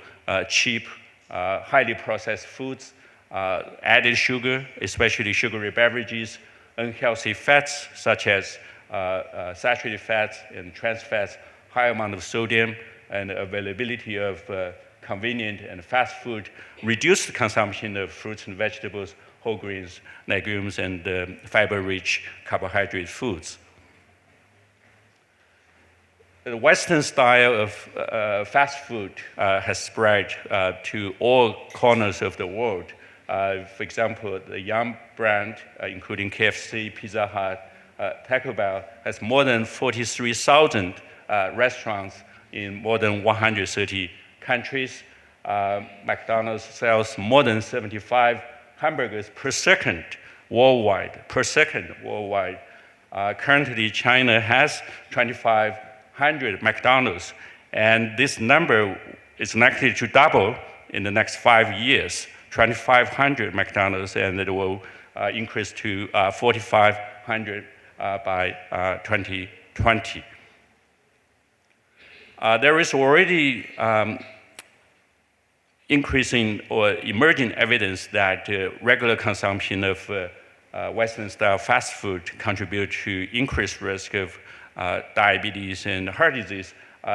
S8: cheap, highly processed foods, added sugar, especially sugary beverages, unhealthy fats such as saturated fats and trans fats, high amount of sodium, and availability of convenient and fast food, reduced consumption of fruits and vegetables, whole grains, legumes, and fiber-rich carbohydrate foods. The Western style of fast food has spread to all corners of the world. For example, the Yum brand, including KFC, Pizza Hut, Taco Bell, has more than 43,000 restaurants in more than 130 countries. McDonald's sells more than 75 hamburgers per second worldwide. Currently, China has 2,500 McDonald's, and this number is likely to double in the next 5 years. 2,500 McDonald's, and it will increased to 4,500 by 2020. There is already increasing or emerging evidence that regular consumption of Western-style fast food contribute to increased risk of diabetes and heart disease.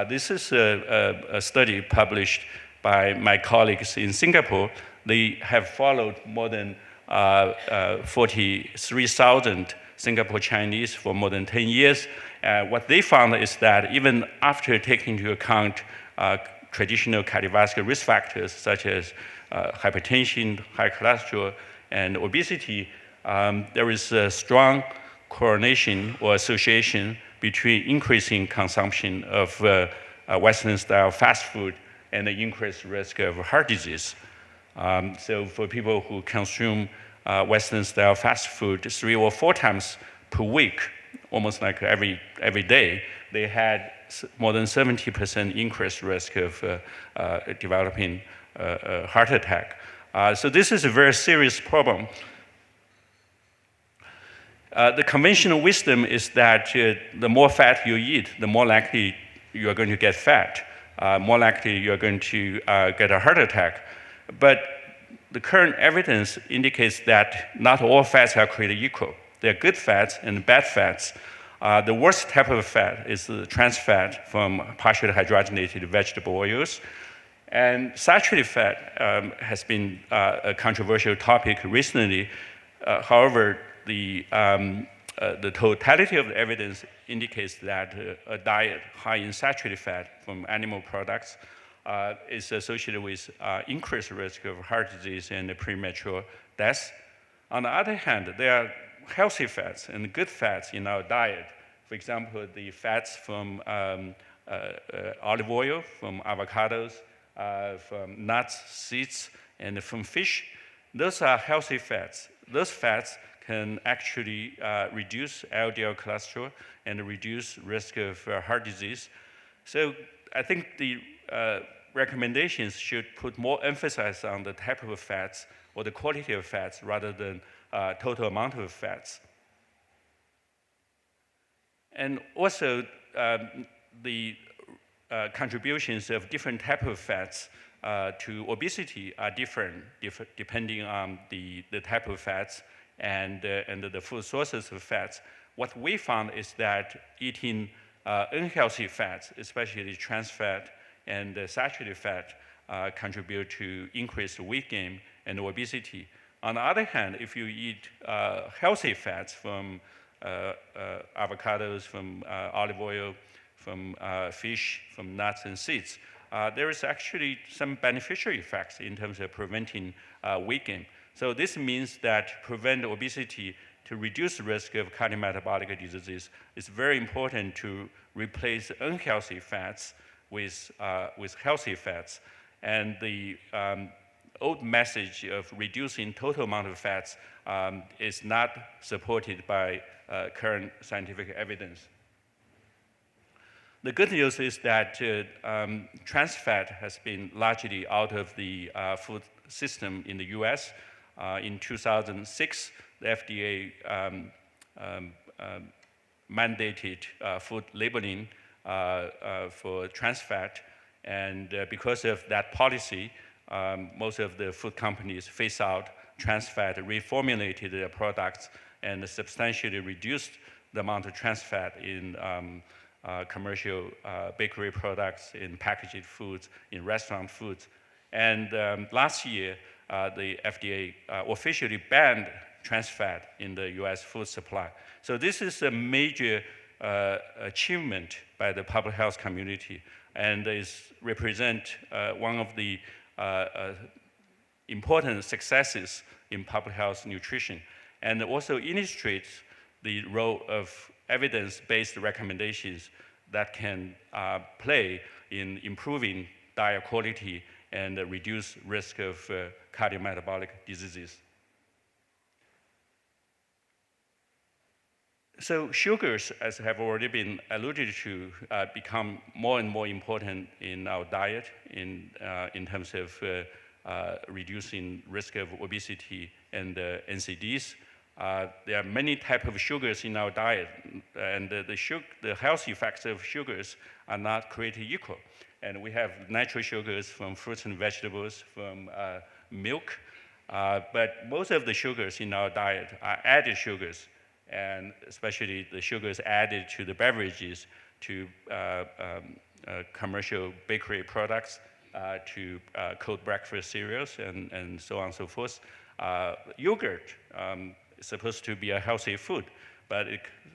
S8: This is a study published by my colleagues in Singapore. They have followed more than 43,000 Singapore Chinese for more than 10 years. What they found is that even after taking into account traditional cardiovascular risk factors such as hypertension, high cholesterol, and obesity, there is a strong correlation or association between increasing consumption of Western-style fast food and the increased risk of heart disease. So for people who consume Western-style fast food 3 or 4 times per week, almost like every day, they had more than 70% increased risk of developing a heart attack. So this is a very serious problem. The conventional wisdom is that the more fat you eat, the more likely you are going to get fat, more likely you are going to get a heart attack. But the current evidence indicates that not all fats are created equal. There are good fats and bad fats. The worst type of fat is the trans fat from partially hydrogenated vegetable oils. And saturated fat has been a controversial topic recently. However, the totality of the evidence indicates that a diet high in saturated fat from animal products is associated with increased risk of heart disease and premature death. On the other hand, there are healthy fats and good fats in our diet. For example, the fats from olive oil, from avocados, from nuts, seeds, and from fish. Those are healthy fats. Those fats can actually reduce LDL cholesterol and reduce risk of heart disease. So I think the recommendations should put more emphasis on the type of fats or the quality of fats rather than total amount of fats. And also, the contributions of different types of fats to obesity are different depending on the type of fats and the food sources of fats. What we found is that eating unhealthy fats, especially trans fat and saturated fat, contribute to increased weight gain and obesity. On the other hand, if you eat healthy fats from avocados, from olive oil, from fish, from nuts and seeds, there is actually some beneficial effects in terms of preventing weight gain. So this means that to prevent obesity, to reduce the risk of cardiometabolic diseases, it's very important to replace unhealthy fats with healthy fats. And the old message of reducing total amount of fats is not supported by current scientific evidence. The good news is that trans fat has been largely out of the food system in the US. In 2006, the FDA mandated food labeling for trans fat, and because of that policy, most of the food companies phased out trans fat, reformulated their products, and substantially reduced the amount of trans fat in commercial bakery products, in packaged foods, in restaurant foods. And last year, the FDA officially banned trans fat in the US food supply. So this is a major achievement by the public health community, and represent one of the important successes in public health nutrition, and also illustrates the role of evidence-based recommendations that can play in improving diet quality and reduce risk of cardiometabolic diseases. So sugars, as have already been alluded to, become more and more important in our diet in terms of reducing risk of obesity and NCDs. there are many types of sugars in our diet, and the health effects of sugars are not created equal. And we have natural sugars from fruits and vegetables, from milk, but most of the sugars in our diet are added sugars, and especially the sugars added to the beverages, to commercial bakery products, to cold breakfast cereals, and so on and so forth. Yogurt is supposed to be a healthy food, but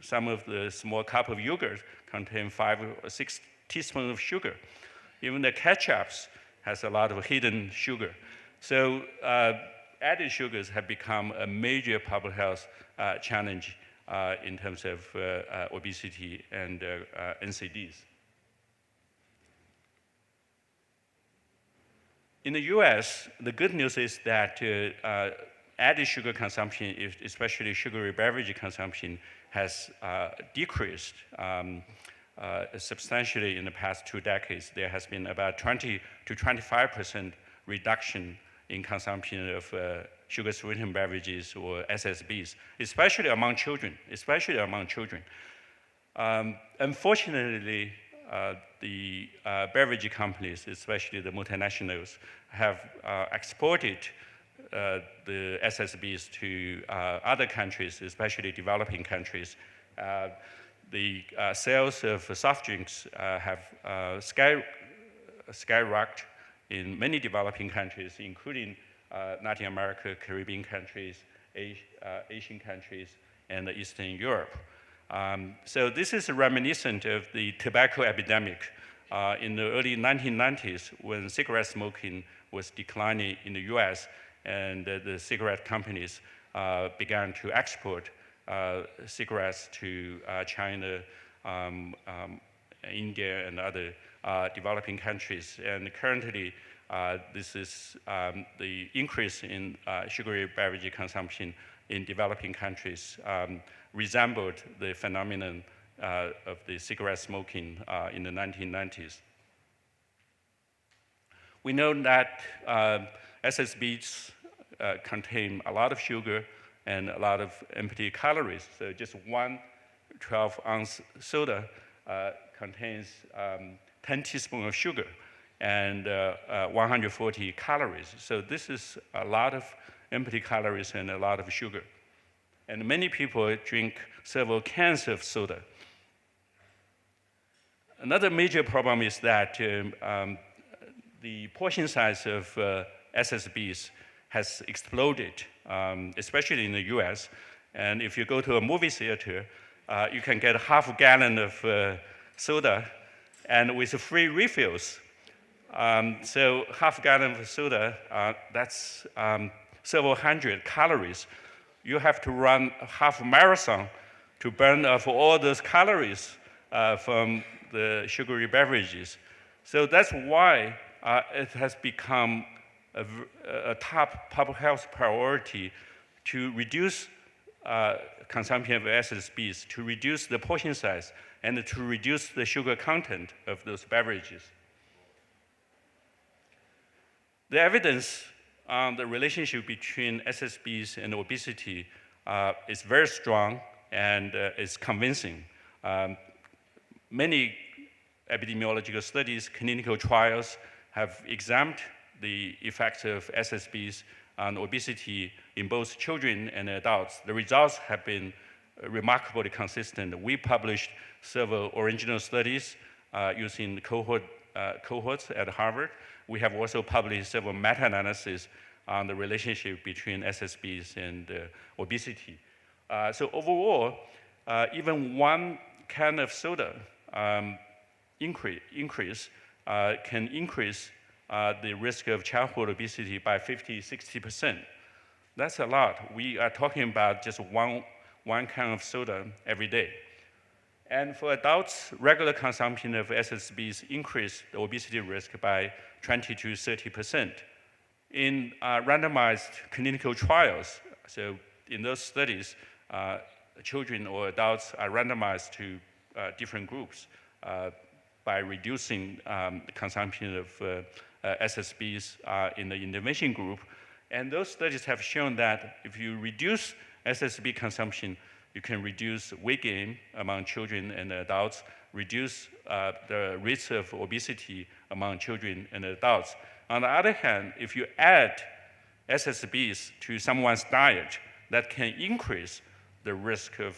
S8: some of the small cup of yogurt contain 5 or 6 teaspoons of sugar. Even the ketchups has a lot of hidden sugar. So added sugars have become a major public health challenge in terms of obesity and NCDs. In the US, the good news is that added sugar consumption, especially sugary beverage consumption, has decreased substantially in the past 2 decades. There has been about 20 to 25% reduction in consumption of sugar-sweetened beverages or SSBs, especially among children. Unfortunately, the beverage companies, especially the multinationals, have exported the SSBs to other countries, especially developing countries. The sales of soft drinks have skyrocketed in many developing countries, including Latin America, Caribbean countries, Asian countries, and Eastern Europe. So this is reminiscent of the tobacco epidemic in the early 1990s, when cigarette smoking was declining in the US, and the cigarette companies began to export cigarettes to China, India, and other developing countries. And currently, this is the increase in sugary beverage consumption in developing countries resembled the phenomenon of the cigarette smoking in the 1990s. We know that SSBs contain a lot of sugar and a lot of empty calories. So just one 12-ounce soda contains 10 teaspoons of sugar and 140 calories. So this is a lot of empty calories and a lot of sugar. And many people drink several cans of soda. Another major problem is that the portion size of SSBs has exploded, especially in the US. And if you go to a movie theater, you can get half a gallon of soda and with free refills. So half a gallon of soda, that's several hundred calories. You have to run a half marathon to burn off all those calories from the sugary beverages. So that's why it has become a top public health priority to reduce consumption of SSBs, to reduce the portion size, and to reduce the sugar content of those beverages. The evidence on the relationship between SSBs and obesity is very strong and is convincing. Many epidemiological studies, clinical trials have examined the effects of SSBs on obesity in both children and adults. The results have been remarkably consistent. We published several original studies using cohorts at Harvard. We have also published several meta-analyses on the relationship between SSBs and obesity. So overall, even one can of soda can increase the risk of childhood obesity by 50–60%. That's a lot. We are talking about just one can of soda every day. And for adults, regular consumption of SSBs increase the obesity risk by 20–30%. In randomized clinical trials, so in those studies, children or adults are randomized to different groups by reducing the consumption of SSBs in the intervention group. And those studies have shown that if you reduce SSB consumption, you can reduce weight gain among children and adults, reduce the risk of obesity among children and adults. On the other hand, if you add SSBs to someone's diet, that can increase the risk of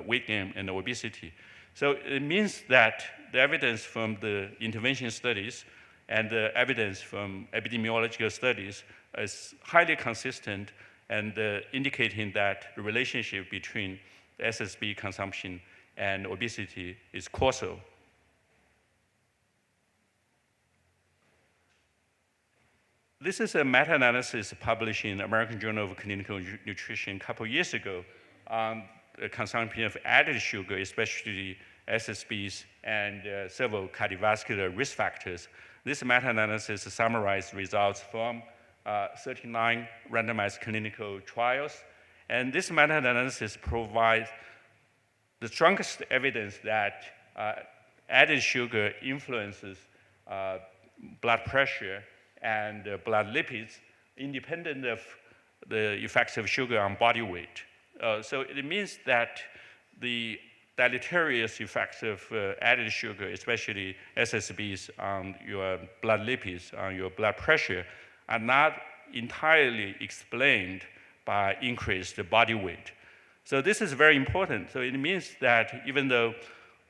S8: weight gain and obesity. So it means that the evidence from the intervention studies and the evidence from epidemiological studies is highly consistent and indicating that the relationship between SSB consumption and obesity is causal. This is a meta-analysis published in the American Journal of Clinical Nutrition a couple of years ago on the consumption of added sugar, especially SSBs and several cardiovascular risk factors. This meta-analysis summarized results from 39 randomized clinical trials. And this meta-analysis provides the strongest evidence that added sugar influences blood pressure and blood lipids independent of the effects of sugar on body weight. So it means that the deleterious effects of added sugar, especially SSBs on your blood lipids, on your blood pressure, are not entirely explained by increased body weight. So this is very important. So it means that even though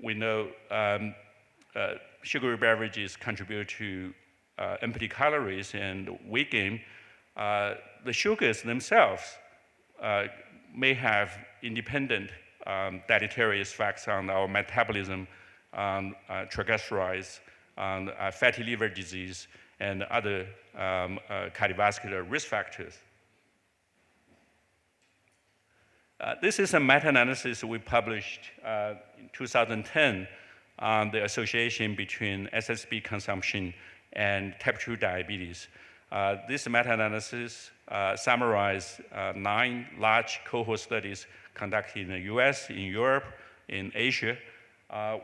S8: we know sugary beverages contribute to empty calories and weight gain, the sugars themselves may have independent deleterious effects on our metabolism, on triglycerides, on fatty liver disease, and other cardiovascular risk factors. This is a meta-analysis we published in 2010 on the association between SSB consumption and type 2 diabetes. This meta-analysis summarized 9 large cohort studies conducted in the US, in Europe, in Asia.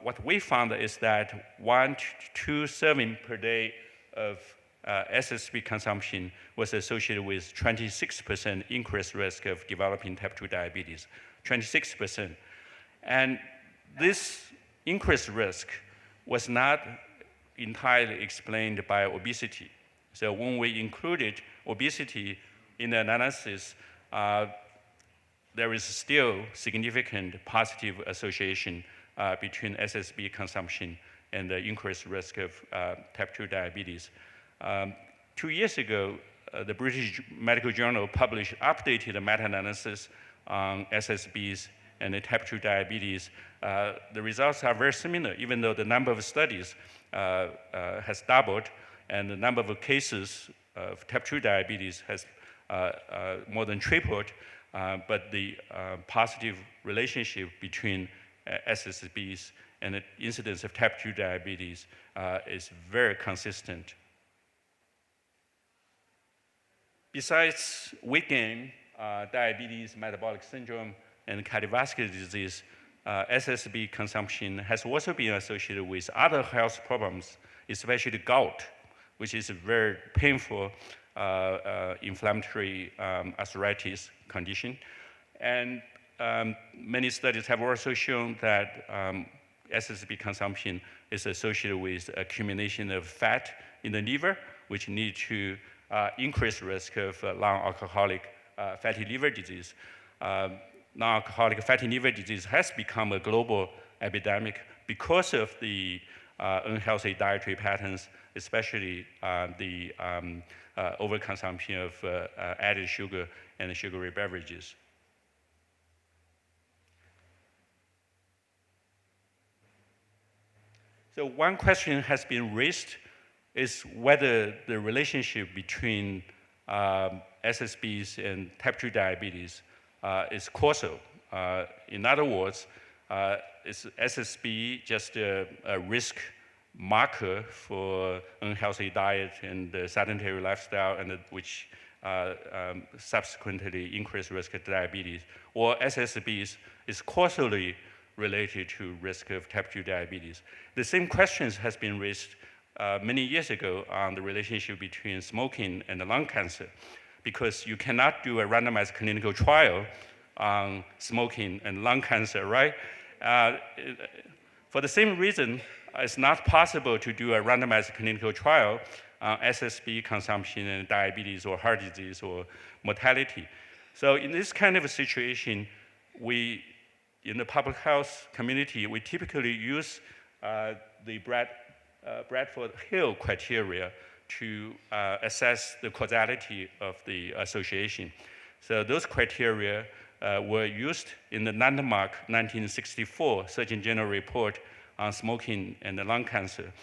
S8: What we found is that 1 to 2 servings per day of SSB consumption was associated with 26% increased risk of developing type 2 diabetes, 26%. And this increased risk was not entirely explained by obesity. So when we included obesity in the analysis, there is still significant positive association between SSB consumption and the increased risk of type 2 diabetes. 2 years ago, the British Medical Journal published updated meta-analysis on SSBs and the type 2 diabetes. The results are very similar, even though the number of studies has doubled and the number of cases of type 2 diabetes has more than tripled, but the positive relationship between SSBs and the incidence of type 2 diabetes is very consistent. Besides weight gain, diabetes, metabolic syndrome, and cardiovascular disease, SSB consumption has also been associated with other health problems, especially gout, which is a very painful inflammatory arthritis condition. And many studies have also shown that SSB consumption is associated with accumulation of fat in the liver, which lead to increased risk of non-alcoholic fatty liver disease. Non-alcoholic fatty liver disease has become a global epidemic because of the unhealthy dietary patterns, especially the overconsumption of added sugar and sugary beverages. So one question has been raised is whether the relationship between SSBs and type 2 diabetes is causal. In other words, is SSB just a risk marker for unhealthy diet and sedentary lifestyle, and which subsequently increase risk of diabetes, or SSBs is causally related to risk of type 2 diabetes? The same questions has been raised many years ago on the relationship between smoking and lung cancer. because you cannot do a randomized clinical trial on smoking and lung cancer, right? For the same reason, it's not possible to do a randomized clinical trial on SSB consumption and diabetes or heart disease or mortality. So in this kind of a situation, we, in the public health community, we typically use the Bradford-Hill criteria to assess the causality of the association. So those criteria were used in the landmark 1964 Surgeon General report on smoking and lung cancer.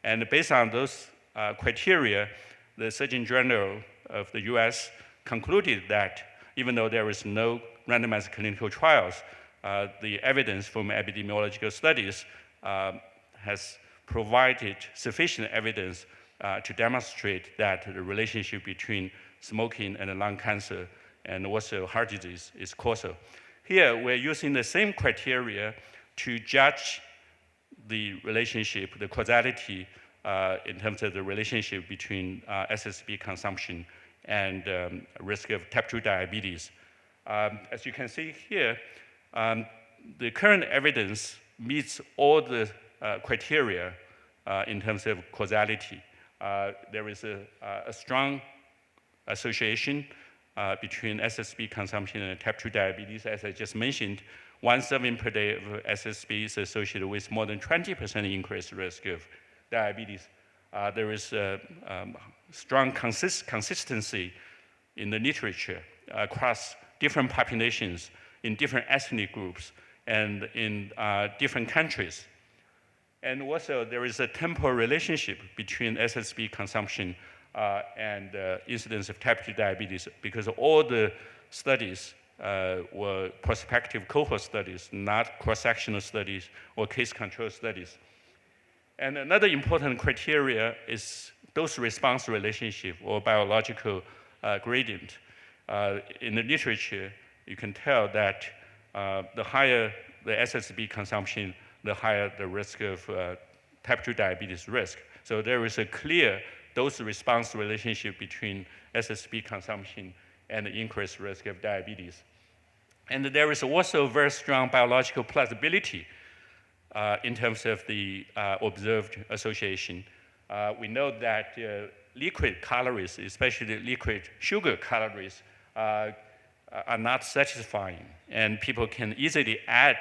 S8: And based on those criteria, the Surgeon General of the US concluded that even though there is no randomized clinical trials, the evidence from epidemiological studies has provided sufficient evidence to demonstrate that the relationship between smoking and lung cancer and also heart disease is causal. Here, we're using the same criteria to judge the relationship, the causality in terms of the relationship between SSB consumption and risk of type 2 diabetes. As you can see here, the current evidence meets all the criteria in terms of causality. There is a strong association between SSB consumption and type 2 diabetes. As I just mentioned, 1 serving per day of SSB is associated with more than 20% increased risk of diabetes. There is a strong consistency in the literature across different populations, in different ethnic groups, and in different countries. And also, there is a temporal relationship between SSB consumption and incidence of type 2 diabetes, because all the studies were prospective cohort studies, not cross-sectional studies or case control studies. And another important criteria is dose-response relationship or biological gradient. In the literature, you can tell that the higher the SSB consumption, the higher the risk of type 2 diabetes risk. So there is a clear dose-response relationship between SSB consumption and the increased risk of diabetes. And there is also very strong biological plausibility in terms of the observed association. We know that liquid calories, especially liquid sugar calories, are not satisfying, and people can easily add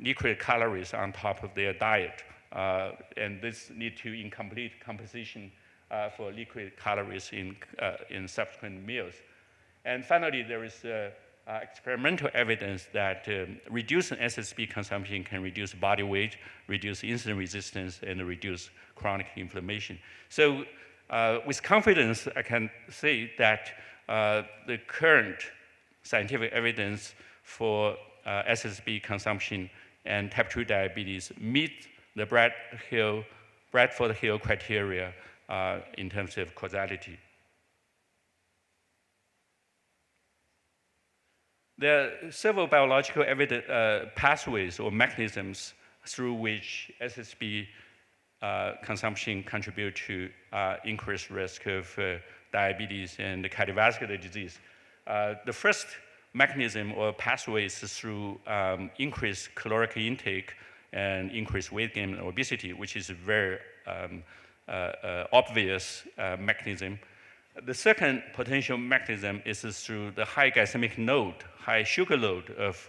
S8: liquid calories on top of their diet, and this leads to incomplete composition for liquid calories in subsequent meals. And finally, there is experimental evidence that reducing SSB consumption can reduce body weight, reduce insulin resistance, and reduce chronic inflammation. So with confidence, I can say that the current scientific evidence for SSB consumption and type 2 diabetes meet the Bradford-Hill criteria in terms of causality. There are several biological pathways or mechanisms through which SSB consumption contribute to increased risk of diabetes and cardiovascular disease. The first mechanism or pathway is through increased caloric intake and increased weight gain and obesity, which is a very obvious mechanism. The second potential mechanism is through the high glycemic load, high sugar load of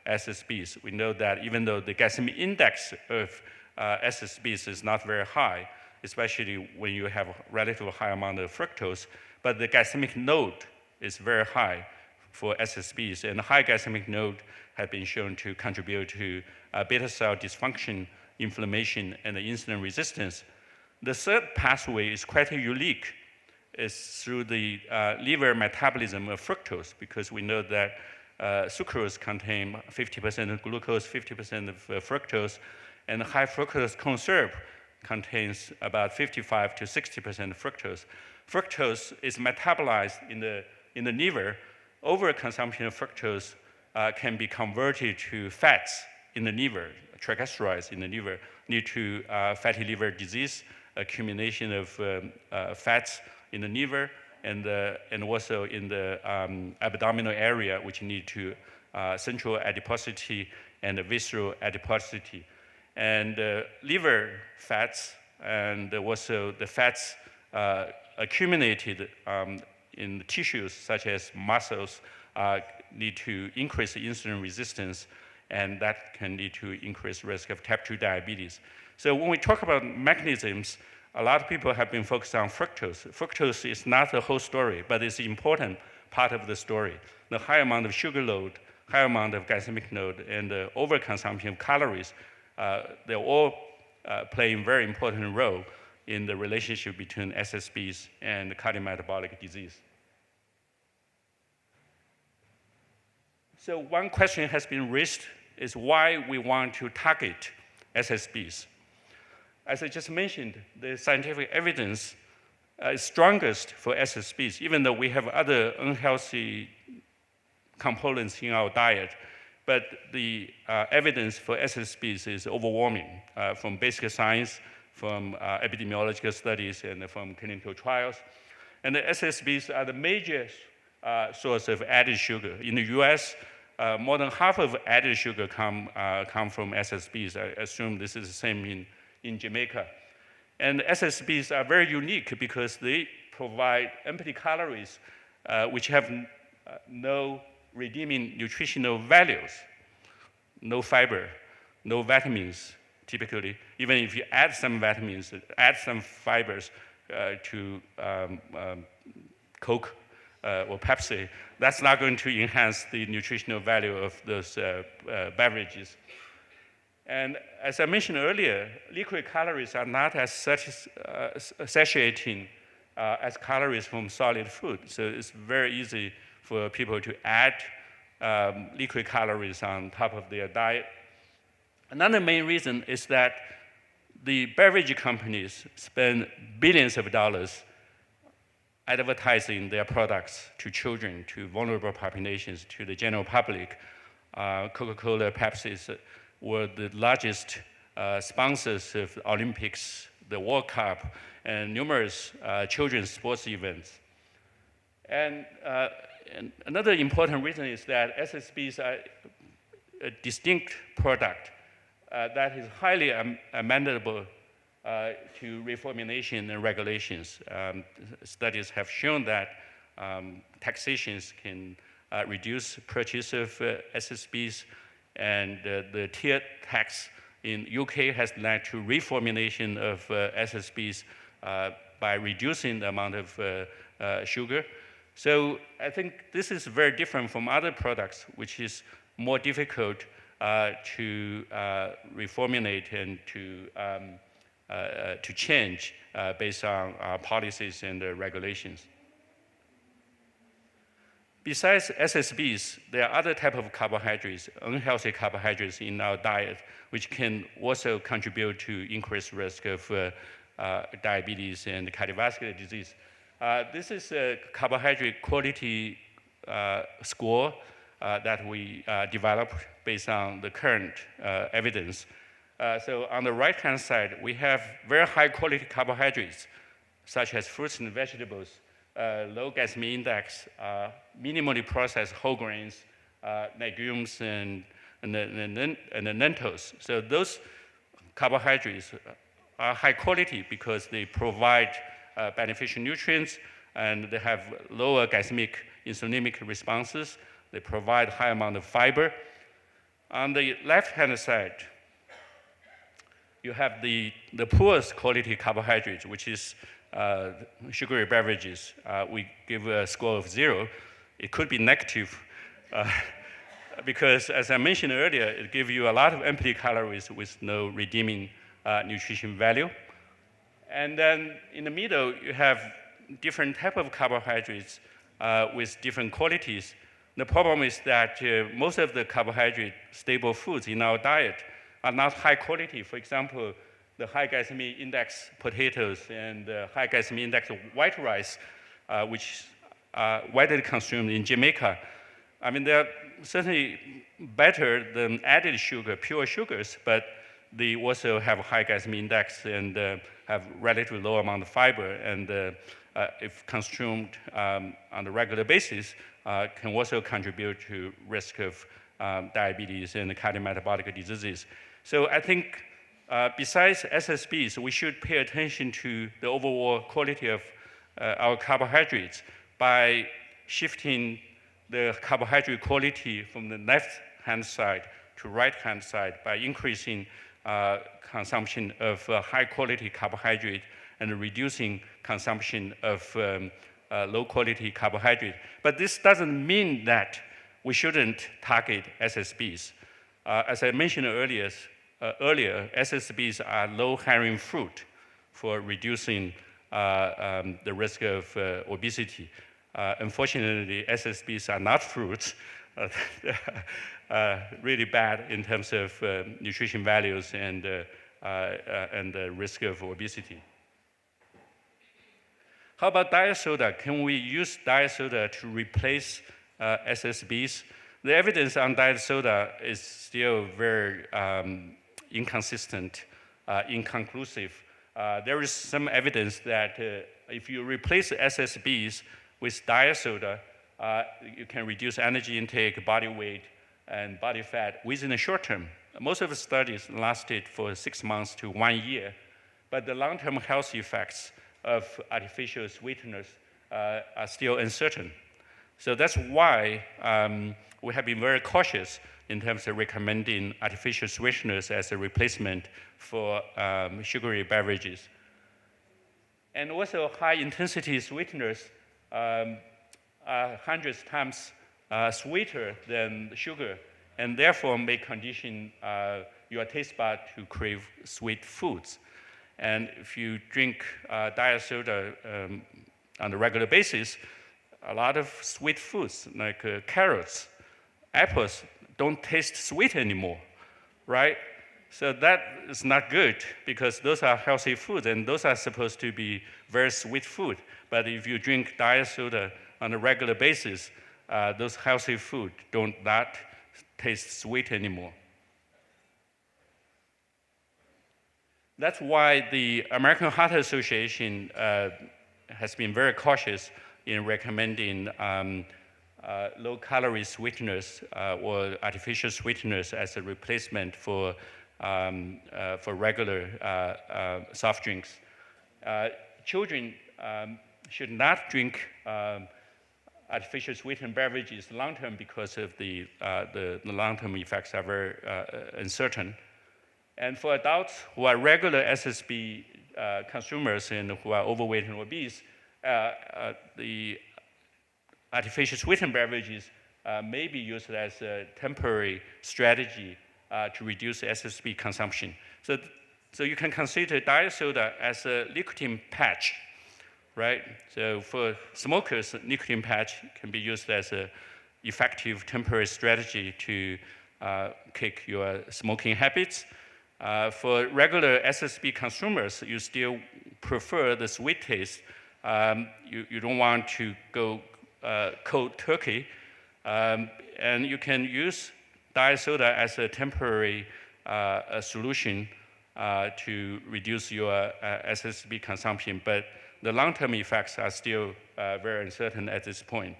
S8: SSBs. We know that even though the glycemic index of SSBs is not very high, especially when you have a relatively high amount of fructose, but the glycemic load is very high for SSBs, and high glycemic load have been shown to contribute to beta cell dysfunction, inflammation, and insulin resistance. The third pathway is quite unique. It's through the liver metabolism of fructose, because we know that sucrose contains 50% of glucose, 50% of fructose, and high fructose corn syrup contains about 55 to 60% of fructose. Fructose is metabolized in the liver. Overconsumption of fructose can be converted to fats in the liver, triglycerides in the liver, lead to fatty liver disease, accumulation of fats in the liver, and also in the abdominal area, which lead to central adiposity and visceral adiposity. And liver fats and also the fats accumulated in the tissues such as muscles lead to increase insulin resistance, and that can lead to increased risk of type 2 diabetes. So when we talk about mechanisms, a lot of people have been focused on fructose. Fructose is not the whole story, but it's an important part of the story. The high amount of sugar load, high amount of glycemic load, and the overconsumption of calories, they're all playing a very important role in the relationship between SSBs and cardiometabolic disease. So one question has been raised is why we want to target SSBs. As I just mentioned, the scientific evidence is strongest for SSBs, even though we have other unhealthy components in our diet. But the evidence for SSBs is overwhelming from basic science, from epidemiological studies, and from clinical trials. And the SSBs are the major source of added sugar. In the US, more than half of added sugar come from SSBs. I assume this is the same in Jamaica. And SSBs are very unique because they provide empty calories which have no redeeming nutritional values, no fiber, no vitamins, typically. Even if you add some vitamins, add some fibers to Coke or Pepsi, that's not going to enhance the nutritional value of those beverages. And as I mentioned earlier, liquid calories are not as satiating as calories from solid food. So it's very easy for people to add liquid calories on top of their diet. Another main reason is that the beverage companies spend billions of dollars advertising their products to children, to vulnerable populations, to the general public. Coca-Cola, Pepsi were the largest sponsors of Olympics, the World Cup, and numerous children's sports events. And another important reason is that SSBs are a distinct product that is highly amendable to reformulation and regulations. Studies have shown that taxations can reduce purchase of SSBs, and the tiered tax in UK has led to reformulation of SSBs by reducing the amount of sugar. So I think this is very different from other products, which is more difficult to reformulate and to change based on policies and regulations. Besides SSBs, there are other types of carbohydrates, unhealthy carbohydrates in our diet, which can also contribute to increased risk of diabetes and cardiovascular disease. This is a carbohydrate quality score that we developed based on the current evidence. So on the right-hand side, we have very high-quality carbohydrates, such as fruits and vegetables, low glycemic index, minimally processed whole grains, legumes, and the lentils. So those carbohydrates are high quality because they provide beneficial nutrients, and they have lower glycemic insulinic responses. They provide high amount of fiber. On the left-hand side, you have the poorest quality carbohydrates, which is sugary beverages. We give a score of 0. It could be negative because, as I mentioned earlier, it gives you a lot of empty calories with no redeeming nutrition value. And then in the middle, you have different type of carbohydrates with different qualities. The problem is that most of the carbohydrate stable foods in our diet are not high quality. For example, the high glycemic index potatoes and the high glycemic index white rice, which are widely consumed in Jamaica. I mean, they're certainly better than added sugar, pure sugars, but they also have a high glycemic index and have relatively low amount of fiber, and if consumed on a regular basis, can also contribute to risk of diabetes and cardiometabolic diseases. So I think besides SSBs, we should pay attention to the overall quality of our carbohydrates by shifting the carbohydrate quality from the left-hand side to right-hand side by increasing consumption of high-quality carbohydrate and reducing consumption of low-quality carbohydrate. But this doesn't mean that we shouldn't target SSBs. As I mentioned earlier, SSBs are low-hanging fruit for reducing the risk of obesity. Unfortunately, SSBs are not fruits. Really bad in terms of nutrition values and the risk of obesity. How about diet soda? Can we use diet soda to replace SSBs? The evidence on diet soda is still very inconsistent, inconclusive. There is some evidence that if you replace SSBs with diet soda, you can reduce energy intake, body weight, and body fat within the short term. Most of the studies lasted for 6 months to 1 year, but the long-term health effects of artificial sweeteners are still uncertain. So that's why we have been very cautious in terms of recommending artificial sweeteners as a replacement for sugary beverages. And also high-intensity sweeteners are hundreds times sweeter than sugar, and therefore may condition your taste bud to crave sweet foods. And if you drink diet soda on a regular basis, a lot of sweet foods like carrots, apples don't taste sweet anymore, right? So that is not good because those are healthy foods and those are supposed to be very sweet food. But if you drink diet soda on a regular basis, those healthy food don't not taste sweet anymore. That's why the American Heart Association has been very cautious in recommending low-calorie sweeteners or artificial sweeteners as a replacement for regular soft drinks. Children should not drink artificial sweetened beverages long-term because of the long-term effects are very uncertain. And for adults who are regular SSB consumers and who are overweight and obese, the artificial sweetened beverages may be used as a temporary strategy to reduce SSB consumption. So you can consider diet soda as a nicotine patch, right? So for smokers, nicotine patch can be used as an effective temporary strategy to kick your smoking habits. For regular SSB consumers, you still prefer the sweet taste. You don't want to go cold turkey. And you can use diet soda as a temporary solution to reduce your SSB consumption. But the long-term effects are still very uncertain at this point.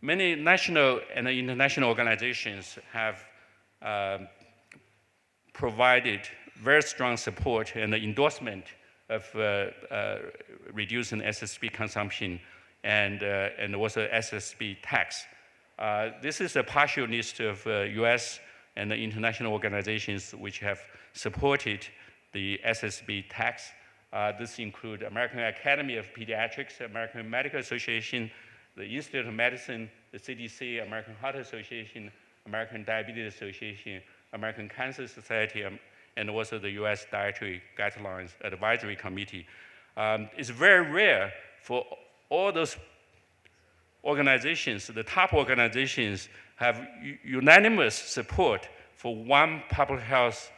S8: Many national and international organizations have provided very strong support and endorsement of reducing SSB consumption and also SSB tax. This is a partial list of US and international organizations which have supported the SSB tax. This includes American Academy of Pediatrics, American Medical Association, the Institute of Medicine, the CDC, American Heart Association, American Diabetes Association, American Cancer Society, and also the US Dietary Guidelines Advisory Committee. It's very rare for all those organizations, the top organizations, have unanimous support for one public health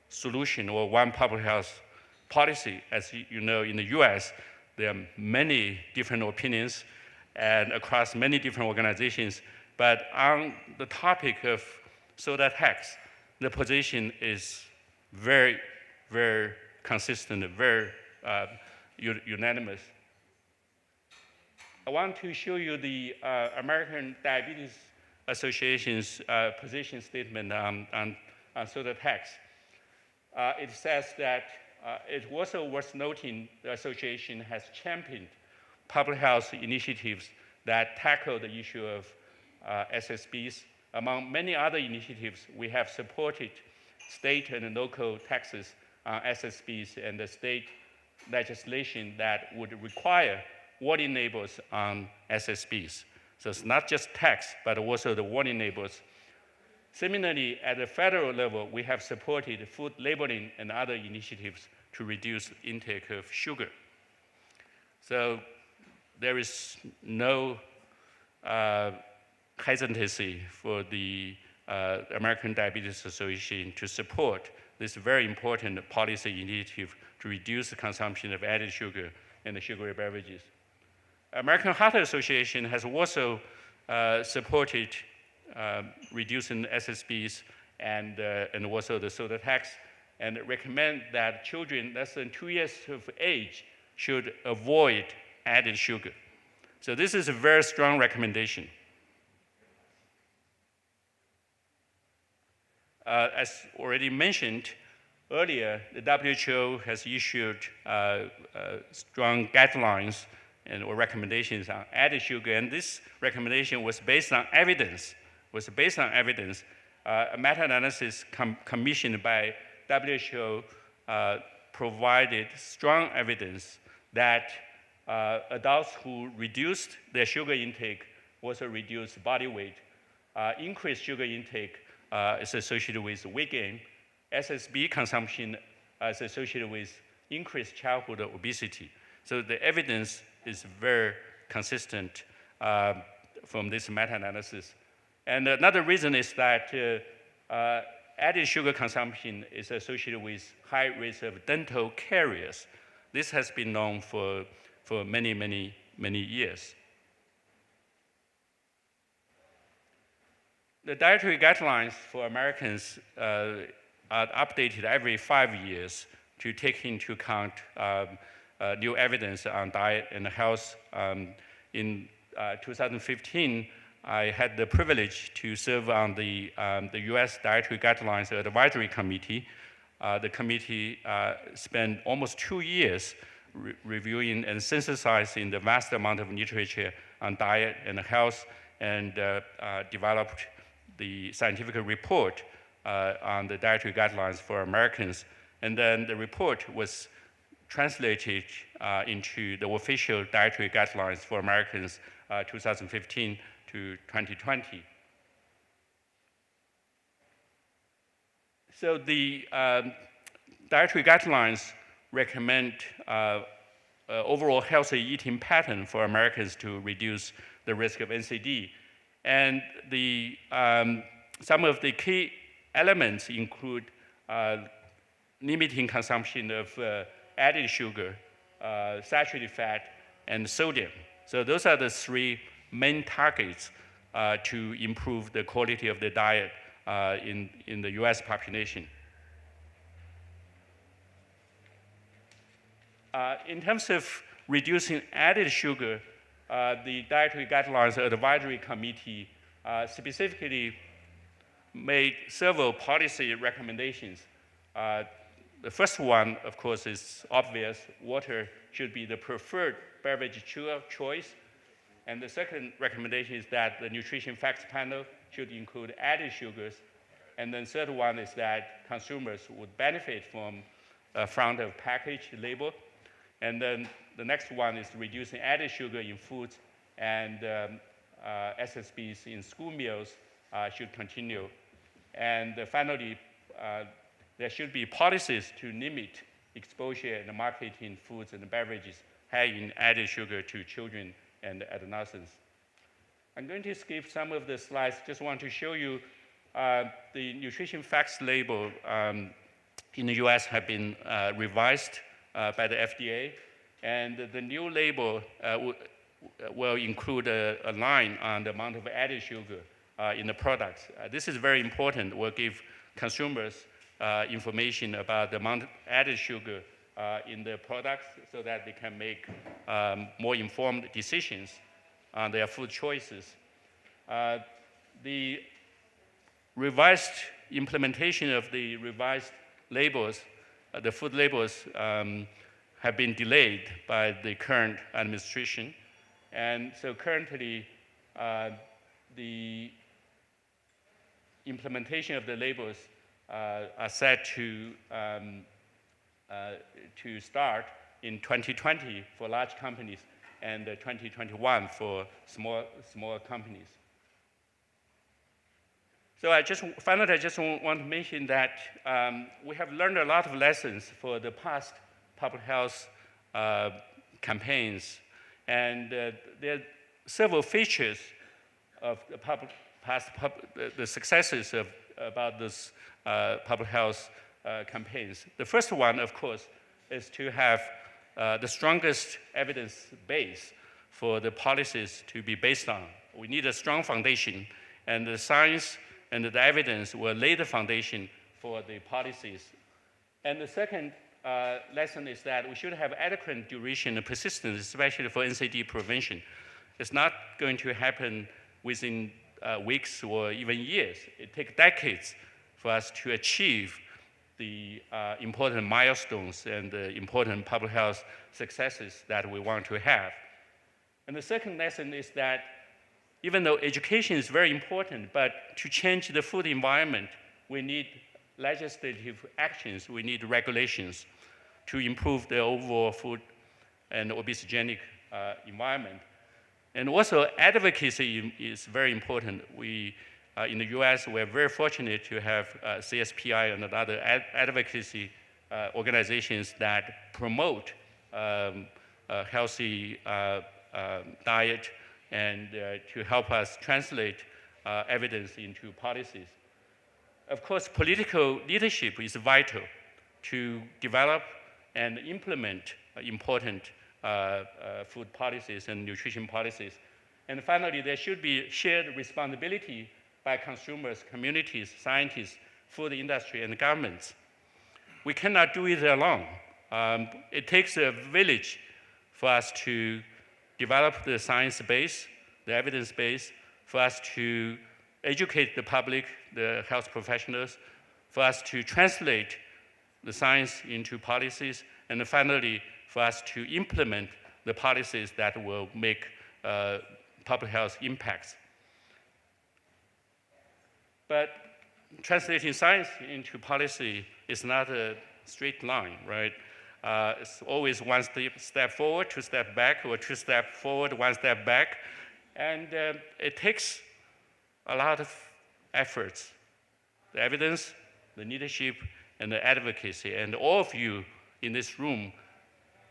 S8: solution or one public health policy. As you know, in the US, there are many different opinions and across many different organizations. But on the topic of soda tax, the position is very, very consistent, very unanimous. I want to show you the American Diabetes Association's position statement on soda tax. It says that it's also worth noting the association has championed public health initiatives that tackle the issue of SSBs. Among many other initiatives, we have supported state and local taxes on SSBs and the state legislation that would require warning labels on SSBs. So it's not just tax, but also the warning labels. Similarly, at the federal level, we have supported food labeling and other initiatives to reduce intake of sugar. So there is no hesitancy for the American Diabetes Association to support this very important policy initiative to reduce the consumption of added sugar in the sugary beverages. American Heart Association has also supported reducing SSBs and also the soda tax, and recommend that children less than 2 years of age should avoid added sugar. So this is a very strong recommendation. As already mentioned earlier, the WHO has issued strong guidelines or recommendations on added sugar, and this recommendation was based on evidence. A meta-analysis commissioned by WHO provided strong evidence that adults who reduced their sugar intake also reduced body weight. Increased sugar intake is associated with weight gain. SSB consumption is associated with increased childhood obesity. So the evidence is very consistent from this meta-analysis. And another reason is that added sugar consumption is associated with high rates of dental caries. This has been known for many, many, many years. The dietary guidelines for Americans are updated every 5 years to take into account new evidence on diet and health. In 2015, I had the privilege to serve on the US Dietary Guidelines Advisory Committee. The committee spent almost 2 years reviewing and synthesizing the vast amount of literature on diet and health, and developed the scientific report on the dietary guidelines for Americans. And then the report was translated into the official dietary guidelines for Americans 2015 to 2020. So the dietary guidelines recommend overall healthy eating pattern for Americans to reduce the risk of NCD. And some of the key elements include limiting consumption of added sugar, saturated fat, and sodium. So those are the three main targets to improve the quality of the diet in the US population. In terms of reducing added sugar, the Dietary Guidelines Advisory Committee specifically made several policy recommendations. The first one, of course, is obvious. Water should be the preferred beverage choice. And the second recommendation is that the nutrition facts panel should include added sugars. And then third one is that consumers would benefit from a front of package label. And then the next one is reducing added sugar in foods, and SSBs in school meals should continue. And finally, there should be policies to limit exposure and marketing foods and beverages high in added sugar to children and adolescents. I'm going to skip some of the slides. Just want to show you the nutrition facts label in the US have been revised by the FDA. And the new label will include a line on the amount of added sugar in the products. This is very important. Will give consumers information about the amount of added sugar in the products so that they can make more informed decisions on their food choices. The revised implementation of the revised labels, the food labels, have been delayed by the current administration. And so currently, the implementation of the labels are set to start in 2020 for large companies and 2021 for small companies. So finally, I just want to mention that we have learned a lot of lessons for the past public health campaigns, and there are several features of the the successes about this public health campaigns. The first one, of course, is to have the strongest evidence base for the policies to be based on. We need a strong foundation, and the science and the evidence will lay the foundation for the policies. And the second lesson is that we should have adequate duration and persistence, especially for NCD prevention. It's not going to happen within weeks or even years. It takes decades for us to achieve the important milestones and the important public health successes that we want to have. And the second lesson is that even though education is very important, but to change the food environment, we need legislative actions, we need regulations to improve the overall food and obesogenic environment. And also advocacy is very important. We, in the US, we're very fortunate to have CSPI and other advocacy organizations that promote a healthy diet and to help us translate evidence into policies. Of course, political leadership is vital to develop and implement important food policies and nutrition policies. And finally, there should be shared responsibility by consumers, communities, scientists, food industry, and governments. We cannot do it alone. It takes a village for us to develop the science base, the evidence base, for us to educate the public, the health professionals, for us to translate the science into policies, and finally, for us to implement the policies that will make public health impacts. But translating science into policy is not a straight line, right? It's always one step forward, two steps back, or two steps forward, one step back. And it takes a lot of efforts, the evidence, the leadership, and the advocacy. And all of you in this room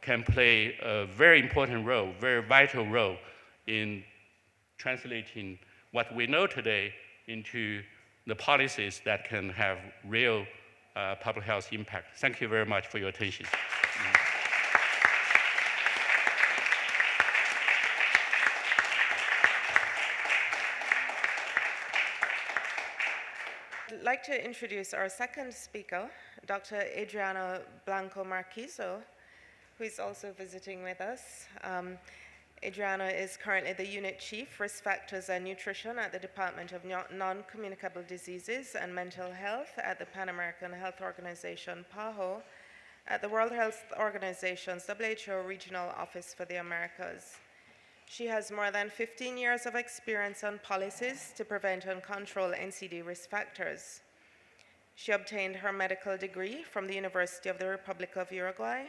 S8: can play a very important role, very vital role in translating what we know today into the policies that can have real public health impact. Thank you very much for your attention.
S7: I'd like to introduce our second speaker, Dr. Adriana Blanco Marquizo, who is also visiting with us. Adriana is currently the Unit Chief, Risk Factors and Nutrition at the Department of Non-Communicable Diseases and Mental Health at the Pan American Health Organization, PAHO, at the World Health Organization's WHO Regional Office for the Americas. She has more than 15 years of experience on policies to prevent and control NCD risk factors. She obtained her medical degree from the University of the Republic of Uruguay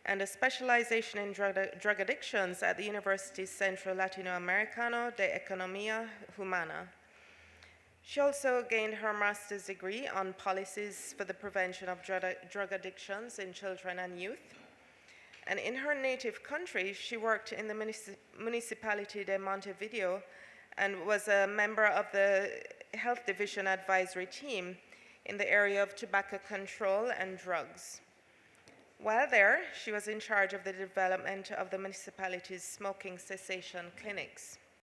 S7: and a specialization in drug addictions at the University Centro Latinoamericano de Economía Humana. She also gained her master's degree on policies for the prevention of drug addictions in children and youth. And in her native country, she worked in the Municipality de Montevideo and was a member of the Health Division Advisory Team in the area of tobacco control and drugs. While there, she was in charge of the development of the municipality's smoking cessation clinics.